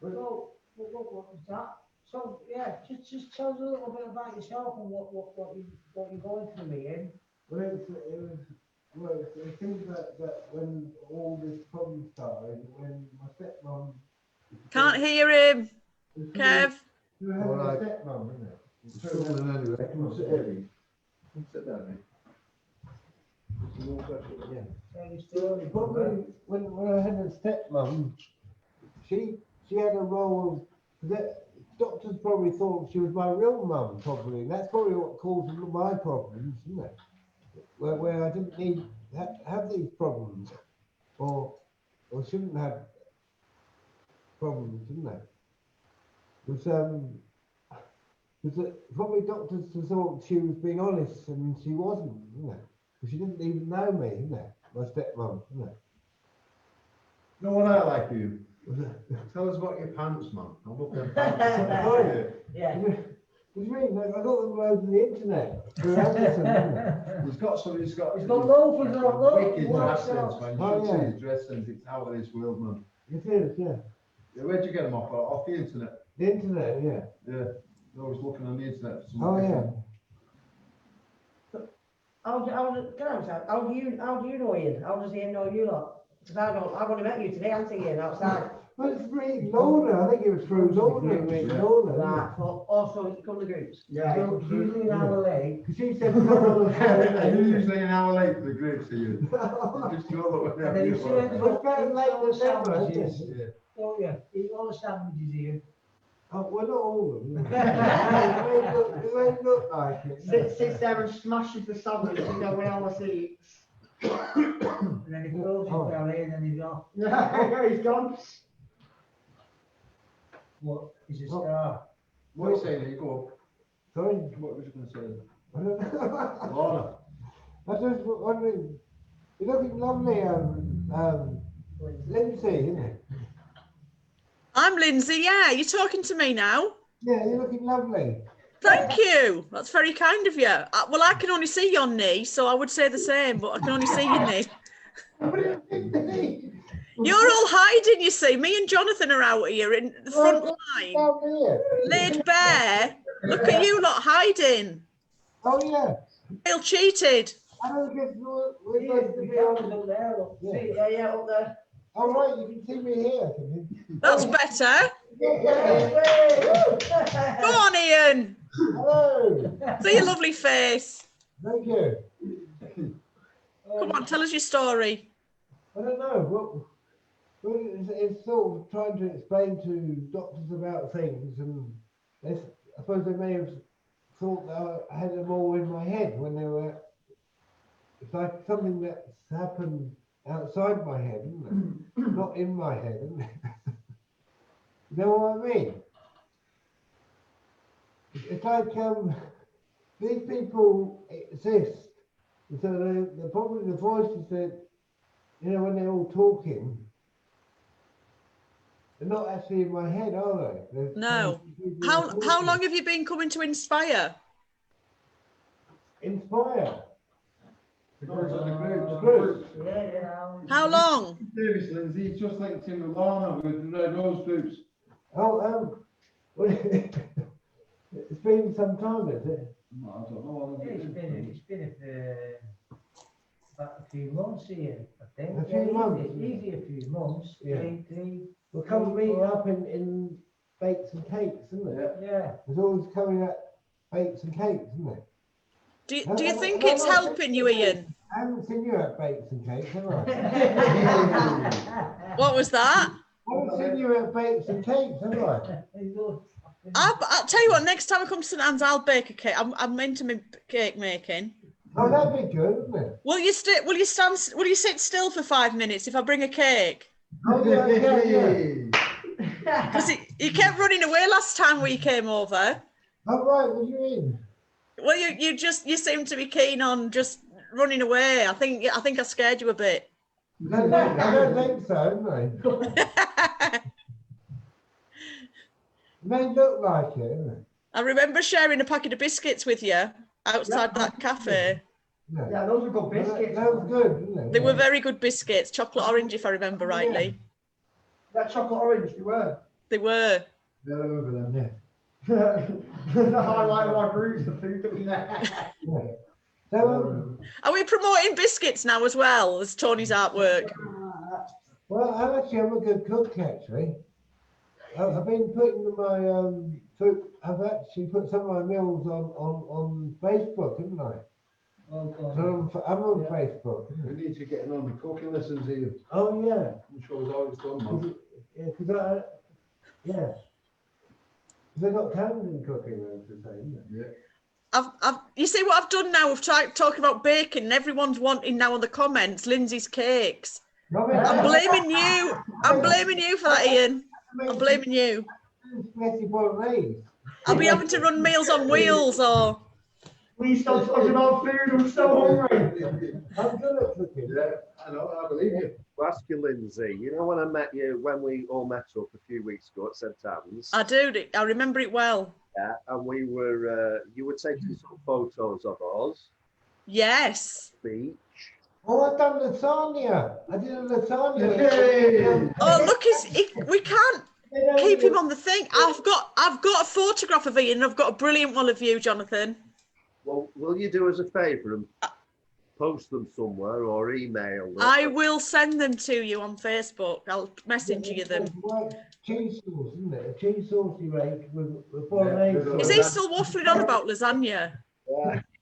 So, what was that? So, yeah, just tell us a little bit about yourself and what you're going through, Ian. well, it seems that when all this problem started, when my stepmom. Can't hear him, Kev. You had All a right. stepmom, isn't it? It's struggling anyway. Come on, sit here. Sit down, mate. Yeah. Tell your story, Probably brother. when I had a stepmom, she had a role that doctors probably thought she was my real mum, probably. And that's probably what caused my problems, isn't it? Where I didn't need have these problems, or shouldn't have problems, didn't I? Because probably doctors thought she was being honest, and she wasn't, isn't it? Because she didn't even know me, isn't it? My stepmom, isn't it? You know what I like you? Tell us about your pants, man. I'm looking at pants. Yeah. What do you mean? I got them loads on the internet. They're Amazon, isn't it? He's got He's got loafers on, look. wicked Watch dress sense, out. man. You Oh, should yeah. see his dress sense. It's out of this world, man. It is, yeah. Yeah, where'd you get them off? Off the internet? The internet, yeah. Yeah. You're always looking on the internet for some. Oh, yeah. How do you know Ian? How does Ian know you lot? Because I've only met you today, I'm seeing Ian outside. Well, it's really Lorna. I think it was through Lorna. Lorna. Right, but also you come to groups. Yeah. So, usually an hour late. Because she said, come on the phone. Are you usually an hour late for the groups, are you? Just go that way. And then you see it, It's better late than never, isn't it? Yeah. Oh, yeah, eat all the sandwiches here. Oh, well, not all of them. It won't look like it. Sits there and smashes the sandwich and go away on the seats. And then he throws Oh. it down here and then he's off. Yeah, he's gone. What is a star? What are you saying? You go Sorry? up. What was you going to say? I don't know. Lorna. I just wondering, you're looking lovely, Lindsay, isn't it? I'm Lindsay, yeah. You're talking to me now? Yeah, you're looking lovely. Thank you. That's very kind of you. Well, I can only see your knee, so I would say the same, but I can only see your knee. You're all hiding, you see. Me and Jonathan are out here in the front line, Down here. laid bare. Look at you lot hiding. Oh, yeah. Feel cheated. I don't guess we're Yeah, supposed to the be on. camera's up there, look. Yeah. See, yeah, up there. Oh, right, you can see me here. Can you? That's better. Yeah. Go on, Ian. Hello. See your lovely face. Thank you. Come on, tell us your story. I don't know. Well, it's sort of trying to explain to doctors about things, and I suppose they may have thought that I had them all in my head when they were. It's like something that's happened outside my head, isn't it? Not in my head, isn't it? You know what I mean? It's like these people exist, and so they're probably the voices that, you know, when they're all talking, they're not actually in my head, are they? No. How long have you been coming to Inspire? Inspire. Because of the groups. Groups. Yeah. How long? Service, Lindsay, it's just like Tim and Lorna with the Red Rose groups. Oh, well, it's been some time, is it? No, I don't know. Yeah, it's been about a few months here, I think. A few months. Easy a few months. Yeah. Three. We'll come meet up in bakes and cakes, isn't it? Yeah. There's always coming at bakes and cakes, isn't it? Do you think it's helping you, Ian? I haven't seen you at bakes and cakes, have I? What was that? I haven't seen you at bakes and cakes, have I? I'll tell you what, next time I come to St Anne's, I'll bake a cake. I'm into my cake making. Oh, that'd be good, wouldn't it? Will you sit still for 5 minutes if I bring a cake? Oh, yeah. Because you kept running away last time we came over. Oh, right, what do you mean? Well, you seem to be keen on just running away. I think I scared you a bit. I don't think so, no. It may look like it, isn't it? I remember sharing a packet of biscuits with you outside that cafe. Yeah, Yeah, those are good biscuits. that was good, isn't it? They were very good biscuits, chocolate orange, if I remember rightly. That chocolate orange, they were. They were. Yeah, I remember them, yeah. The highlight of our groups, the food that we had. Yeah. So, Are we promoting biscuits now as well as Tony's artwork? well, I'm a good cook, actually. I've been putting my food, I've actually put some of my meals on Facebook, haven't I? So I'm on Facebook. We need to get on the cooking lessons here. Oh, yeah. I'm sure it's always done, man. Yeah, because they got talent in cooking, I have to say, isn't it? Yeah. You see what I've done now? We've talking about baking, and everyone's wanting now on the comments Lindsay's cakes. I'm blaming you. I'm blaming you for that, Ian. I'm blaming you. I'll be having to run Meals on Wheels or. Please stop talking about food. I'm so hungry. I'm good at cooking. Yeah, I know, I believe you. To ask you, Lindsay, you know when I met you, when we all met up a few weeks ago at St Anne's? I do. I remember it well. Yeah, and we were, you were taking some photos of us. Yes. Beach. Oh, I've done lasagna. I did a lasagna. Hey! Oh, look, we can't keep him on the thing. I've got a photograph of Ian. And I've got a brilliant one of you, Jonathan. Well, will you do us a favour and post them somewhere or email them? I will send them to you on Facebook. I'll message you them. Cheese sauce, isn't it? A cheese sauce you make with bolognese. Is he still waffling on about lasagna?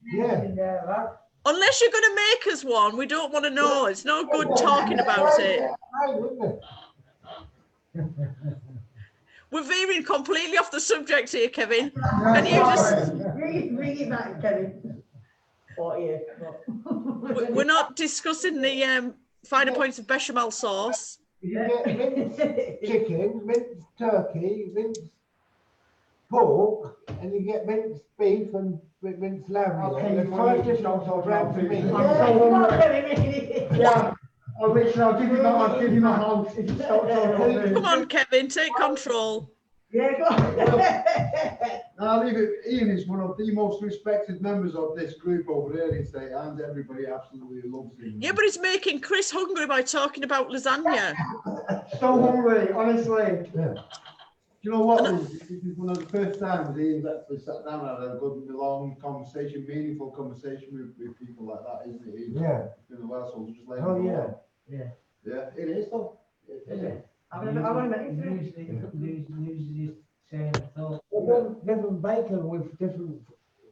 Yeah. Unless you're going to make us one, we don't want to know. It's no good talking about it. Right, wouldn't it? We're veering completely off the subject here, Kevin. Can you just... Bring it back, Kevin. We're not discussing the finer points of bechamel sauce. You get minced chicken, minced turkey, minced pork, and you get minced beef and minced lamb. Okay, There's you 5 want to different stop talking about food. meat. I'm so hungry. Yeah. I'll give you my house if you stop talking about food. Come on, Kevin, take control. Yeah, go on. Now, leave it. Ian is one of the most respected members of this group over there in St Anne's. Everybody absolutely loves him. Yeah, but he's making Chris hungry by talking about lasagna. So hungry, honestly. Yeah. Do you know what? This is one of the first times Ian's actually sat down and had a good, long conversation, meaningful conversation with people like that, isn't it? Ian? Yeah. It's been a while, so we'll just let him Oh, know. yeah. Yeah, it is though. It is. I want to use saying thought. I've done different bacon with different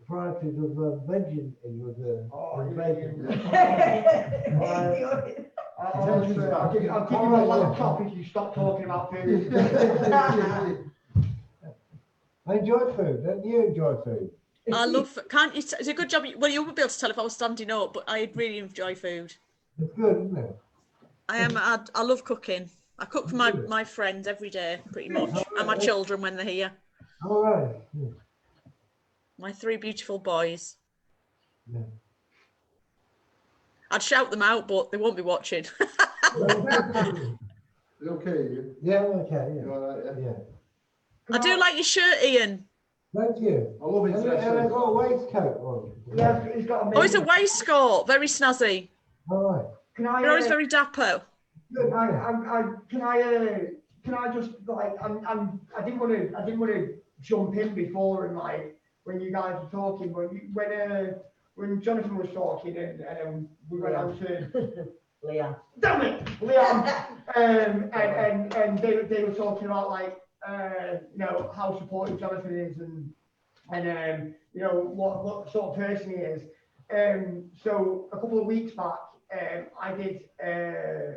varieties of veg in with the bacon. I'll give you my laptop if you stop talking about food. I enjoy food. Don't you enjoy food? I love. Can't you? It's a good job. Well, you would be able to tell if I was standing up, but I really enjoy food. It's good, isn't it? I love cooking. I cook for my friends every day, pretty much, and my children when they're here. All right. Yeah. My 3 beautiful boys. Yeah. I'd shout them out, but they won't be watching. Is it okay, Ian? Yeah, okay. Yeah. You all right, yeah? I do like your shirt, Ian. Thank you. I love it. And I got a waistcoat on. Yeah, he's got a Oh, it's a waistcoat, very snazzy. All right. Can You're always very dapper. Can I just like I didn't want to jump in before and like when you guys were talking, but when Jonathan was talking and we went on to Leah. damn it, Leon, and they were talking about like you know how supportive Jonathan is and you know what sort of person he is. So a couple of weeks back. I did a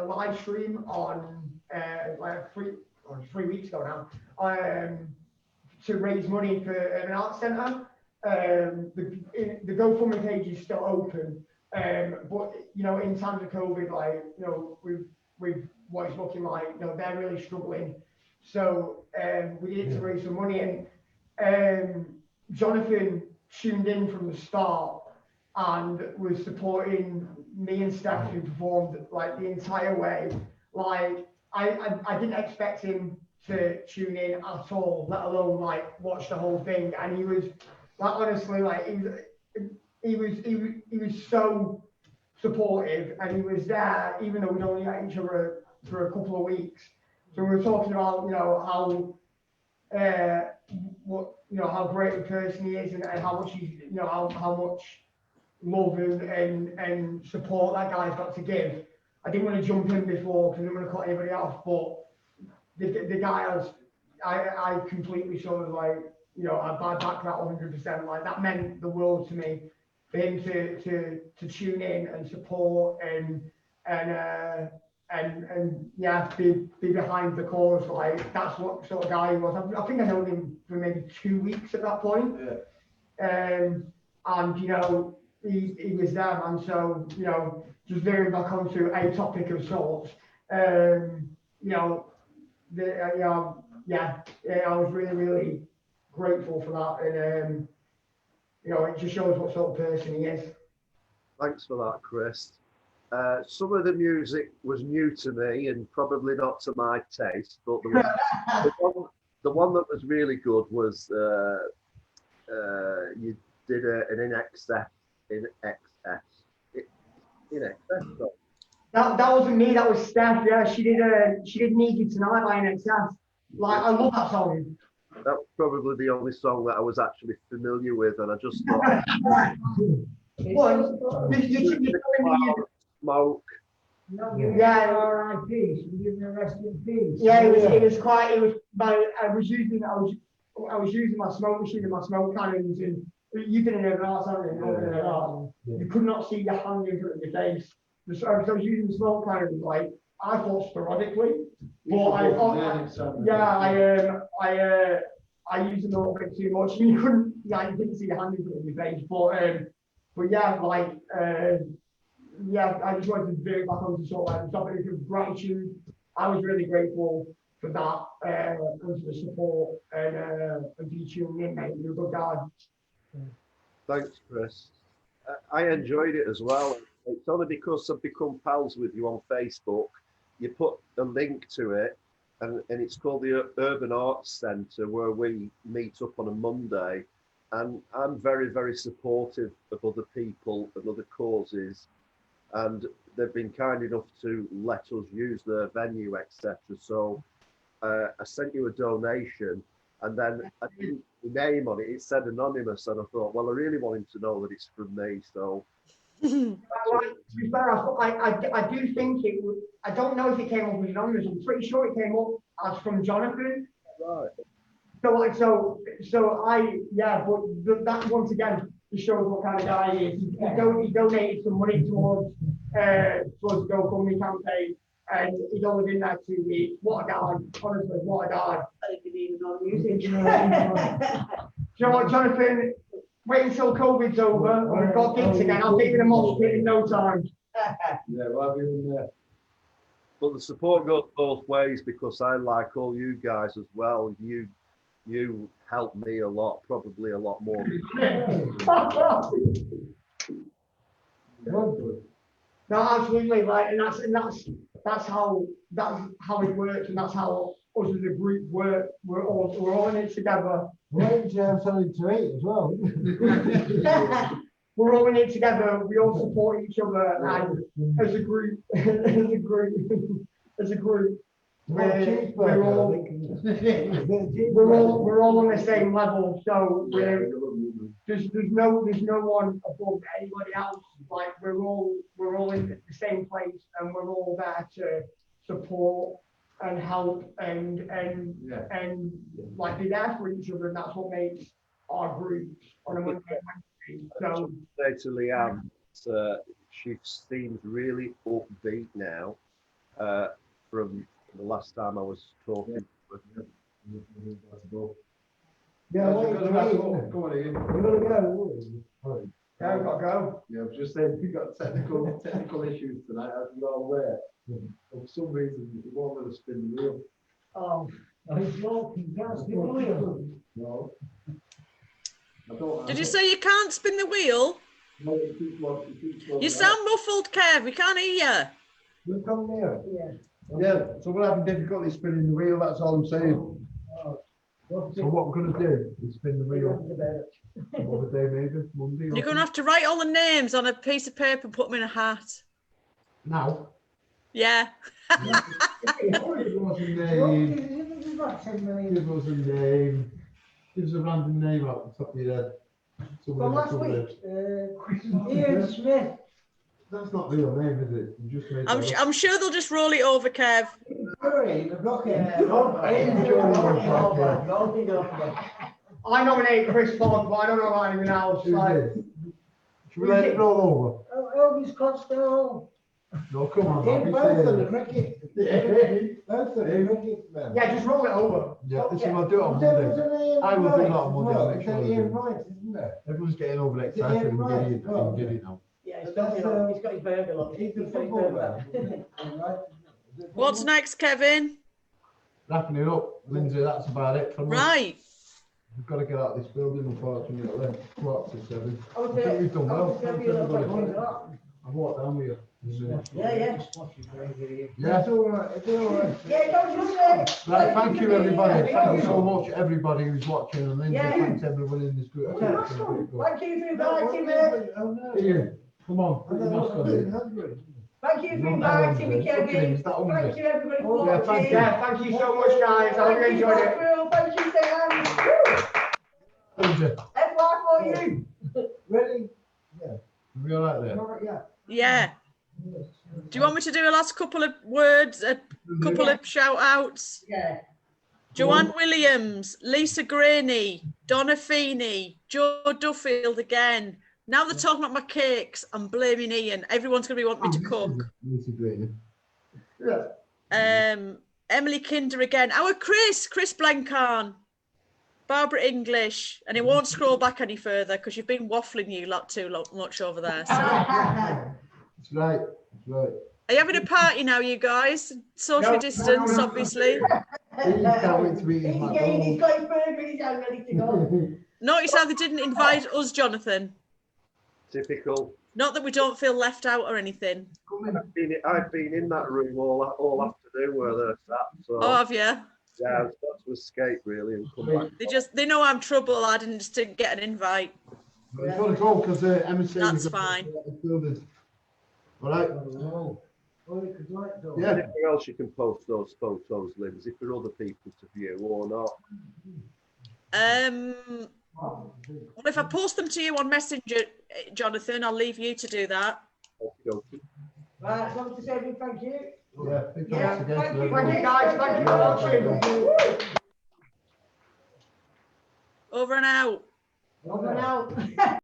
live stream on like 3 weeks ago now to raise money for an art centre. The GoFundMe page is still open, but you know in times of COVID, like you know with what it's looking like, you know they're really struggling. So we did it to raise some money, and Jonathan tuned in from the start and was supporting me and Steph, who performed like the entire way. Like I didn't expect him to tune in at all, let alone like watch the whole thing. And he was like, honestly, like he was so supportive, and he was there even though we'd only met each other for a couple of weeks. So we were talking about, you know, how how great a person he is, and how much he's, you know, how much love and support that guy's got to give. I didn't want to jump in before because I didn't want to cut anybody off, but the guy has, I completely sort of like, you know, I back that 100%. Like that meant the world to me, for him to tune in and support and yeah, be behind the cause. Like that's what sort of guy he was. I think I known him for maybe 2 weeks at that point. Yeah. And you know, he was there, man. So you know, just veering back onto a topic of sorts. You know, I was really grateful for that, and you know, it just shows what sort of person he is. Thanks for that, Chris. Some of the music was new to me and probably not to my taste, but the one that was really good was you did an in excess. That wasn't me. That was Steph. Yeah, she did Need You Tonight by NXS. Like I love that song. That was probably the only song that I was actually familiar with, and I just thought. Smoke. Yeah, R.I.P. Should we give him a rest in peace? Yeah, it was quite. It was. I was using my smoke machine and my smoke cannons, and you didn't know that, haven't you? You could not see your hand in front of your face. So I was using the smoke cannons, like I thought sporadically, but I used them a little bit too much. You couldn't, you didn't see your hand in front of your face, but yeah, like. Yeah, I just wanted to veer back onto sort of like the topic of gratitude. I was really grateful for that, and for the support, and for you tuning in, mate. You're a good guy. Thanks, Chris. I enjoyed it as well. It's only because I've become pals with you on Facebook. You put a link to it, and it's called the Urban Arts Centre, where we meet up on a Monday. And I'm very, very supportive of other people and other causes. And they've been kind enough to let us use their venue, etc. So I sent you a donation, and then I didn't put your name on it. It said anonymous, and I thought, well, I really want him to know that it's from me. So to be fair, I do think it would. I don't know if it came up as anonymous. I'm pretty sure it came up as from Jonathan. Right. So but that once again just shows what kind of guy he is. He donated some money towards the GoFundMe campaign, and he's only been there 2 weeks. What a guy, honestly, what a guy. You know what, Jonathan? Wait until COVID's over and we've got gigs again. I'll be in a mosh pit in no time. Yeah, well, there. But the support goes both ways, because I like all you guys as well. You helped me a lot, probably a lot more. No, absolutely, like, and that's how it works, and that's how us as a group work. We're all in it together. Wait to have something to eat as well. We're all in it together. We all support each other, and as a group, we're all on the same level. So there's no one above anybody else. Like we're all in the same place, and we're all there to support and help and like be there for each other, and that's what makes our group on a Monday. So say to Leanne, she seems really upbeat now from the last time I was talking with her. Yeah, Come on, Ian. we're gonna go. yeah, we've got to go. Yeah, I've just said we've got technical issues tonight, as you are aware. For some reason, we won't let us spin the wheel. Oh, Oh, he's joking, can't spin the wheel. No. I don't. Did you say you can't spin the wheel? No, it keeps low, You sound muffled, Kev. We can't hear you. You come near. Yeah. Yeah, so we're having difficulty spinning the wheel, that's all I'm saying. Oh, So what we're going to do is spin the wheel. Another day, maybe Monday. You're going to have to write all the names on a piece of paper and put them in a hat. Now. Yeah. Give us a name. Give us a name. Give us a random name out the top of your head. From last week, Ian Smith. That's not the real name, is it? You just made that up. I'm sure they'll just roll it over, Kev. I nominate Chris Ford, but I don't know about anyone else. Like, Should we let it roll Elvis Costello. over? No, come on. Dave man, we Burton, say the cricket. it. Burton, the cricket man. yeah, just roll it over. Yeah, listen, I'll do it on Monday. I will do that on Monday. I'll make sure I do. Ian Wright, isn't it? Everyone's getting overexcited and giddy now. Yeah, he's got his burger, look. He's the He's got his football burger. man. What's next, Kevin? Wrapping it up, Lindsay, that's about it from us. Right. We've got to get out of this building, unfortunately. Quarter to 7. I was I think we've done well. Thanks, everybody. Yeah, I've walked down with you. yeah. Yeah. It's all right, it's all right. Yeah, don't you say? Right, thank you everybody. Thank you so much everybody who's watching, and Lindsay, Yeah. thanks everyone in this group. I think it's been pretty good. Thank you for inviting me. Oh, no. Ian, come on, put your mask on. Ian. Hungry. Thank you for Not that inviting me, hungry. Look at him, Kevin. he's that hungry. Thank you, everybody, for Yeah, watching. thank you. Yeah, thank you so much, guys. I hope you enjoyed it. Thank you, Sam. Lindsay, Everyone for you. Ready? are we all right there? All right, yeah. Yeah. Do you want me to do a last couple of words, a couple of shout outs? Yeah. Joanne Williams, Lisa Graney, Donna Feeney, Joe Duffield again. Now they're talking about my cakes, I'm blaming Ian. Everyone's going to be wanting me to cook. Lindsay Graney. Emily Kinder again. Our Chris Blencarn, Barbara English, and it won't scroll back any further because you've been waffling you lot too much over there. So. That's right, that's right. Are you having a party now, you guys? Social distance, obviously. Ian can't wait to meet his He's McDonald's. got his burger in his hand ready to go. Notice how they didn't invite us, Jonathan. Typical. Not that we don't feel left out or anything. I've been in that room all afternoon where they're sat. So Oh, have you? yeah, I was about to escape really and come back. They know I'm trouble. I just didn't get an invite. But it's got to go because Emma's saying That's we've got to fine. get out of this building. All right. Yeah. Anything else you can post those photos, Lindsay, for other people to view or not? Well, if I post them to you on Messenger, Jonathan, I'll leave you to do that. Okay. Right, want to say a big thank you? Yeah, big Yeah, thanks again thank to you. everyone. Thank you, guys. Thank you for watching. Over and out. Over and out.